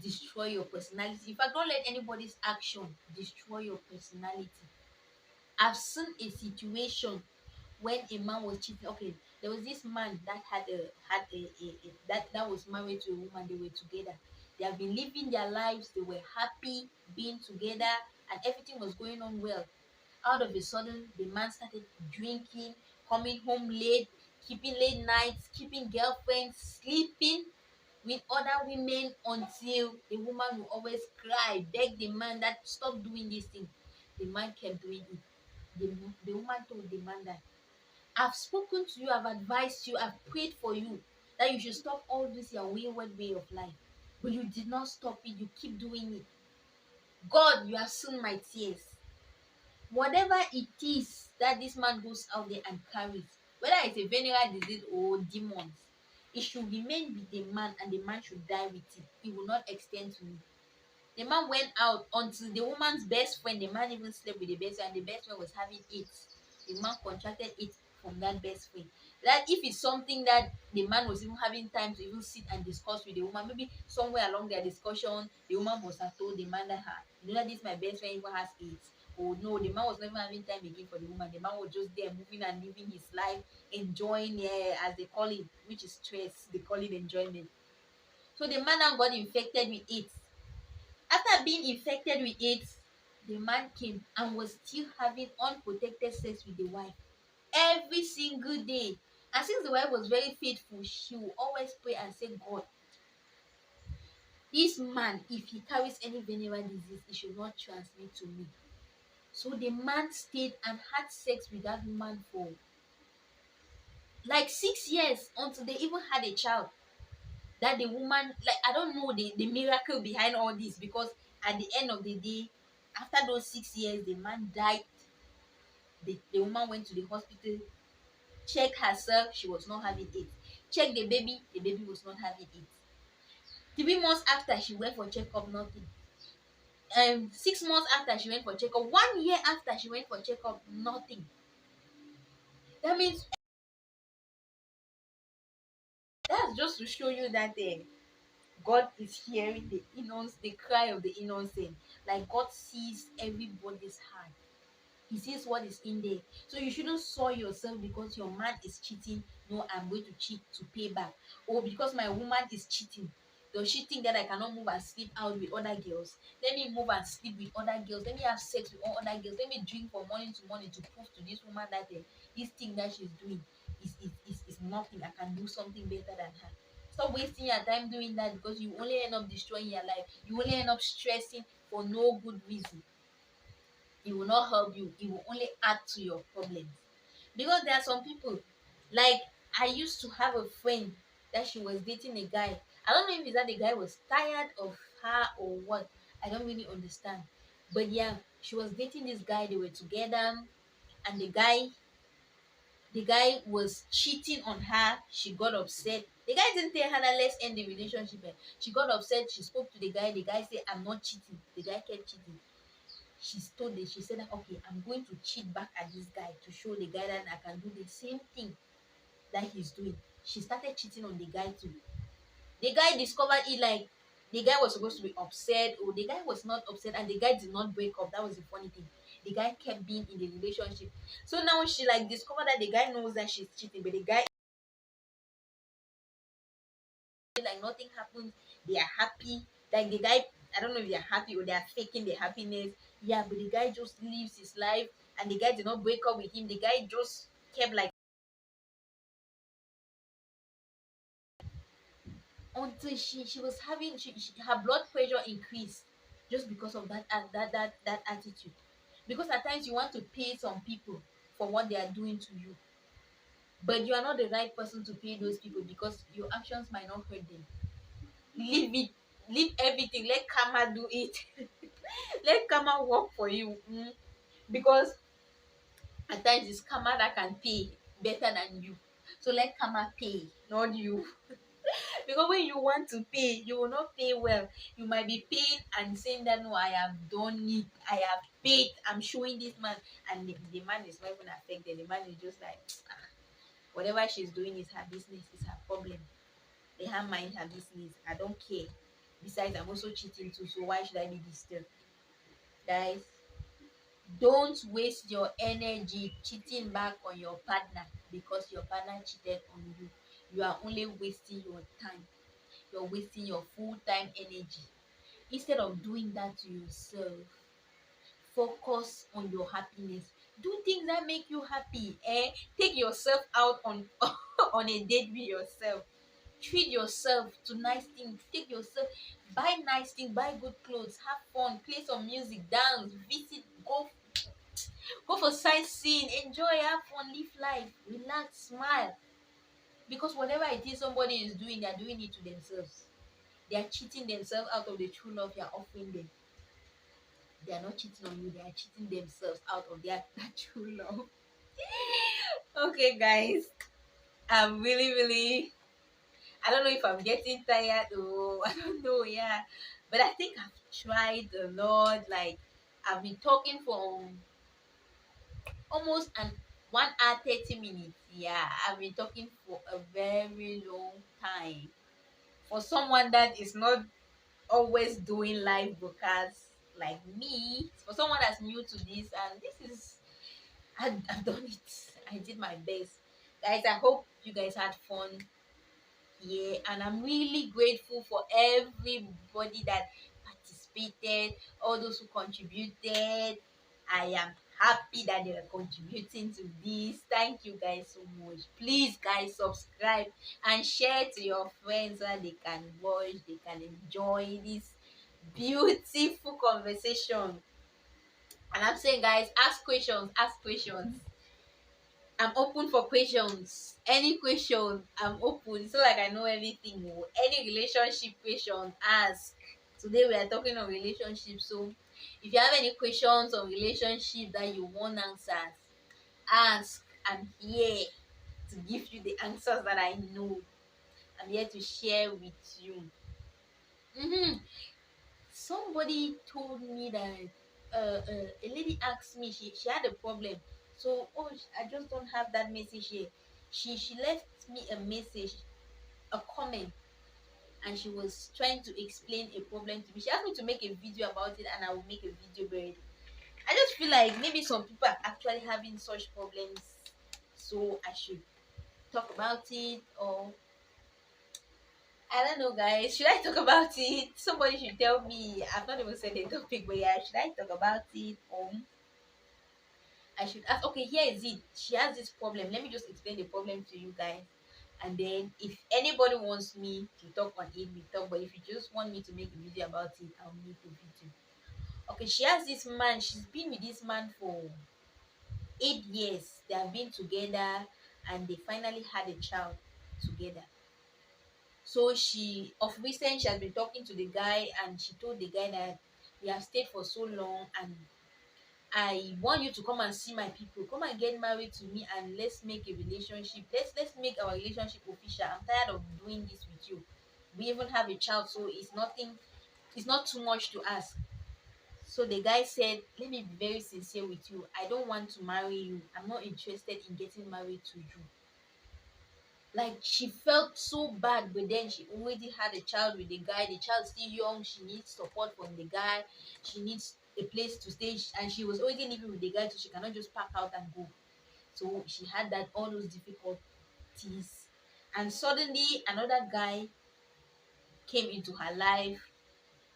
destroy your personality. In fact, don't let anybody's action destroy your personality. I've seen a situation when a man was cheating. Okay, there was this man that had a that was married to a woman. They were together. They have been living their lives. They were happy being together, and everything was going on well. Out of a sudden, the man started drinking, coming home late, keeping late nights, keeping girlfriends, sleeping with other women until the woman will always cry, beg the man that stop doing this thing. The man kept doing it. The woman told the man that I've spoken to you, I've advised you, I've prayed for you that you should stop all this your wayward way of life. But you did not stop it, you keep doing it. God, you have seen my tears. Whatever it is that this man goes out there and carries, whether it's a venereal disease or demons, it should remain with the man and the man should die with it. It will not extend to me. The man went out until the woman's best friend, the man even slept with the best friend, and the best friend was having it. The man contracted it from that best friend. That if it's something that the man was even having time to even sit and discuss with the woman, maybe somewhere along their discussion, the woman must have told the man that you know that this my best friend even has it. Oh no, the man was not even having time again for the woman. The man was just there moving and living his life, enjoying as they call it, which is stress, they call it enjoyment. So the man now got infected with it. After being infected with it, the man came and was still having unprotected sex with the wife every single day. And since the wife was very faithful, she will always pray and say, God, this man, if he carries any venereal disease, it should not transmit to me. So the man stayed and had sex with that woman for like 6 years until they even had a child. That the woman, like, I don't know the miracle behind all this, because at the end of the day, after those 6 years, the man died. The woman went to the hospital, checked herself, she was not having it. Checked the baby was not having it. 3 months after, she went for checkup, nothing. 6 months after, she went for checkup. 1 year after, she went for checkup, nothing. That means that's just to show you that God is hearing the cry of the innocent. Like, God sees everybody's heart. He sees what is in there. So you shouldn't soil yourself because your man is cheating. No, I'm going to cheat to pay back. Or because my woman is cheating. Does she think that I cannot move and sleep out with other girls? Let me move and sleep with other girls. Let me have sex with all other girls. Let me drink from morning to morning to prove to this woman that this thing that she's doing is nothing. I can do something better than her. Stop wasting your time doing that, because you only end up destroying your life. You only end up stressing for no good reason. It will not help you. It will only add to your problems. Because there are some people, like, I used to have a friend that she was dating a guy. I don't know if it's that the guy was tired of her or what. I don't really understand. But yeah, she was dating this guy. They were together, and the guy was cheating on her. She got upset. The guy didn't tell her that let's end the relationship. She got upset. She spoke to the guy. The guy said, I'm not cheating. The guy kept cheating. She said that, okay, I'm going to cheat back at this guy to show the guy that I can do the same thing that he's doing. She started cheating on the guy too. The guy discovered it. Like, the guy was supposed to be upset, or the guy was not upset, and the guy did not break up. That was the funny thing. The guy kept being in the relationship. So now she, like, discovered that the guy knows that she's cheating, but the guy, like, nothing happened. They are happy. Like, the guy, I don't know if they are happy or they are faking their happiness. Yeah, but the guy just lives his life, and the guy did not break up with him. The guy just kept, like, until she was having her blood pressure increased just because of that attitude. Because at times you want to pay some people for what they are doing to you, but you are not the right person to pay those people, because your actions might not hurt them. Leave it. Leave everything. Let karma do it. Let karma work for you. Because at times it's karma that can pay better than you. So let karma pay, not you. Because when you want to pay, you will not pay well. You might be paying and saying that no, I have done it, I have paid, I'm showing this man, and the man is not even affected. The man is just like, "Ah, whatever she's doing is her business, it's her problem. Let her mind her business. I don't care. Besides, I'm also cheating too, so why should I be disturbed?" Guys, don't waste your energy cheating back on your partner because your partner cheated on you. You are only wasting your time. You're wasting your full-time energy. Instead of doing that to yourself, focus on your happiness. Do things that make you happy. Take yourself out on on a date with yourself. Treat yourself to nice things. Take yourself, buy nice things, buy good clothes, have fun, play some music, dance, visit, go for sightseeing, enjoy, have fun, live life, relax, smile. Because whatever it is somebody is doing, they're doing it to themselves. They are cheating themselves out of the true love you're offering them. They are not cheating on you, they are cheating themselves out of their that true love. Okay, guys. I'm really, really, I don't know if I'm getting tired or I don't know, yeah. But I think I've tried a lot. Like, I've been talking for almost an 1 hour 30 minutes. Yeah, I've been talking for a very long time. For someone that is not always doing live broadcasts like me, for someone that's new to this, and this is, I've done it. I did my best. Guys, I hope you guys had fun here, and I'm really grateful for everybody that participated, all those who contributed. I am happy that they are contributing to this. Thank you guys so much. Please, guys, subscribe and share to your friends so that they can watch, they can enjoy this beautiful conversation. And I'm saying, guys, ask questions, ask questions. I'm open for questions. Any question, I'm open. It's not like I know everything. Oh. Any relationship question, ask. Today we are talking on relationships. So if you have any questions on relationship that you want answers, ask. I'm here to give you the answers that I know. I'm here to share with you. Mm-hmm. Somebody told me that a lady asked me, she had a problem. So, oh, I just don't have that message here. She left me a message, a comment, and she was trying to explain a problem to me. She asked me to make a video about it, and I will make a video about it. I just feel like maybe some people are actually having such problems, so I should talk about it. Or I don't know, guys. Should I talk about it? Somebody should tell me. I've not even said the topic, but yeah, should I talk about it? I should ask. Okay, here is it. She has this problem. Let me just explain the problem to you guys. And then, if anybody wants me to talk on it, we talk. But if you just want me to make a video about it, I'll make a video. Okay, she has this man. She's been with this man for 8 years. They have been together, and they finally had a child together. So of recent, she has been talking to the guy, and she told the guy that we have stayed for so long, and I want you to come and see my people. Come and get married to me, and let's make a relationship. Let's make our relationship official. I'm tired of doing this with you. We even have a child, so it's nothing. It's not too much to ask. So the guy said, "Let me be very sincere with you. I don't want to marry you. I'm not interested in getting married to you." Like, she felt so bad, but then she already had a child with the guy. The child's still young. She needs support from the guy. She needs a place to stay, and she was already living with the guy, so she cannot just pack out and go. So she had that all those difficulties, and suddenly another guy came into her life.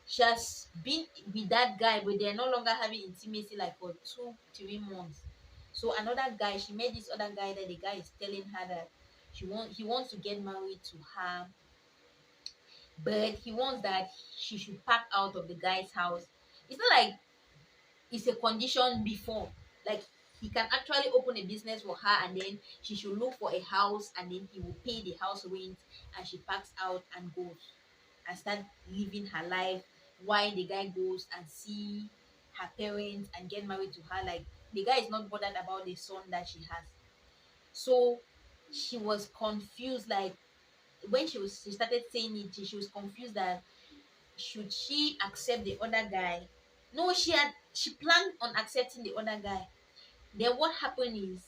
She has been with that guy, but they're no longer having intimacy like for 2 3 months. So another guy, she met this other guy, that the guy is telling her that he wants to get married to her, but he wants that she should pack out of the guy's house. It's not like it's a condition before. Like, he can actually open a business for her, and then she should look for a house, and then he will pay the house rent, and she packs out and goes and start living her life while the guy goes and see her parents and get married to her. Like, the guy is not bothered about the son that she has. So she was confused, like, when she started saying it, she was confused that should she accept the other guy. No, she planned on accepting the other guy. Then what happened is,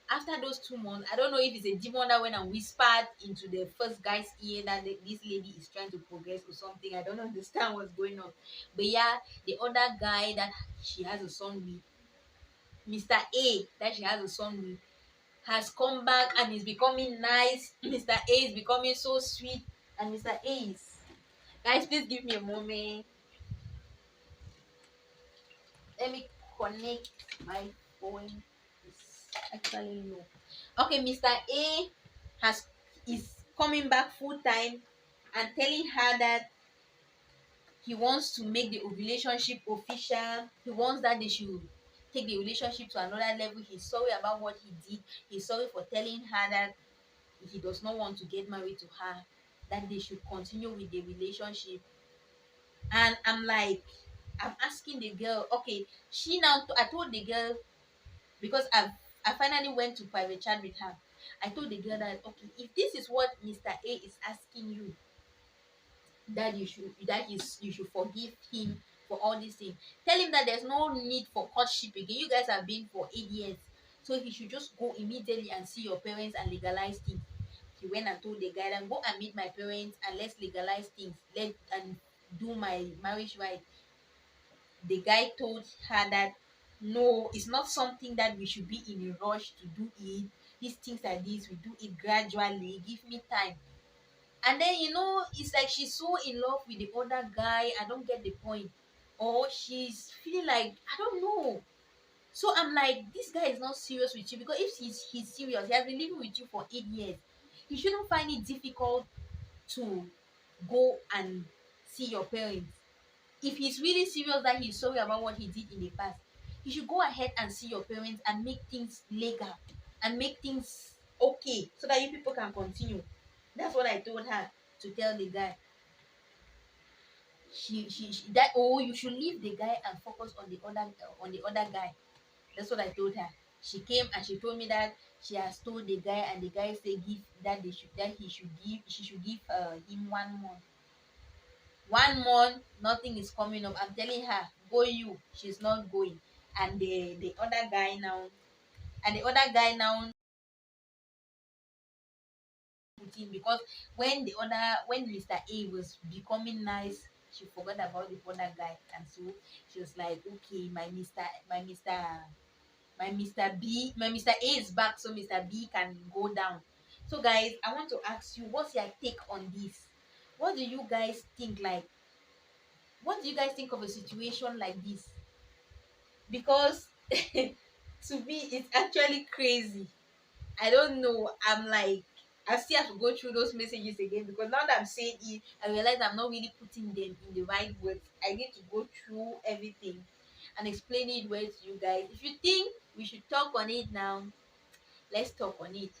after those 2 months, I don't know if it's a demon that went and whispered into the first guy's ear that this lady is trying to progress or something. I don't understand what's going on. But yeah, the other guy that she has a son with, Mr. A, that she has a son with, has come back and is becoming nice. Mr. A is becoming so sweet. And Mr. A is, guys, please give me a moment. Let me connect my phone. It's actually low. Okay, Mr. A has is coming back full time and telling her that he wants to make the relationship official. He wants that they should take the relationship to another level. He's sorry about what he did. He's sorry for telling her that he does not want to get married to her, that they should continue with the relationship. And I'm like, I'm asking the girl, okay, I told the girl, because I finally went to private chat with her. I told the girl that, okay, if this is what Mr. A is asking you, that you should forgive him for all these things. Tell him that there's no need for courtship again. You guys have been for 8 years, so he should just go immediately and see your parents and legalize things. He went and told the guy that, go and meet my parents and let's legalize things. Let and do my marriage right. The guy told her that no, it's not something that we should be in a rush to do it. These things like this, we do it gradually. Give me time. And then it's like she's so in love with the other guy. I don't get the point. Or she's feeling like, I don't know. So I'm like, this guy is not serious with you, because if he's serious, he has been living with you for 8 years. He shouldn't find it difficult to go and see your parents. If he's really serious that he's sorry about what he did in the past, he should go ahead and see your parents and make things legal and make things okay so that you people can continue. That's what I told her to tell the guy. She that, oh, you should leave the guy and focus on the other guy. That's what I told her. She came and she told me that she has told the guy, and the guy said give that they should that he should give she should give him 1 month. 1 month, nothing is coming up. I'm telling her, go you. She's not going. And the other guy now, put in, because when Mr. A was becoming nice, she forgot about the other guy, and so she was like, okay, my Mr. A is back, so Mr. B can go down. So guys, I want to ask you, what's your take on this? What do you guys think? Like, what do you guys think of a situation like this? Because to me, it's actually crazy. I don't know. I'm like, I still have to go through those messages again, because now that I'm saying it, I realize I'm not really putting them in the right words. I need to go through everything and explain it well to you guys. If you think we should talk on it now, let's talk on it.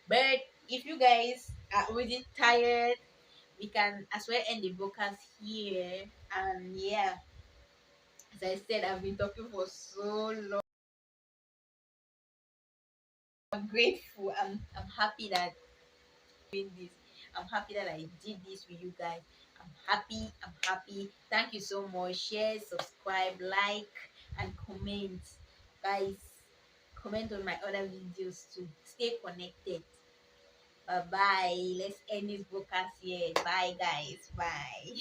But if you guys are already tired, we can as well end the broadcast here. And yeah, as I said, I've been talking for so long. I'm grateful. I'm happy that doing this. I'm happy that I did this with you guys. I'm happy. I'm happy. Thank you so much. Share, subscribe, like, and comment. Guys, comment on my other videos too. Stay connected. Bye bye. Let's end this broadcast here. Bye, guys. Bye.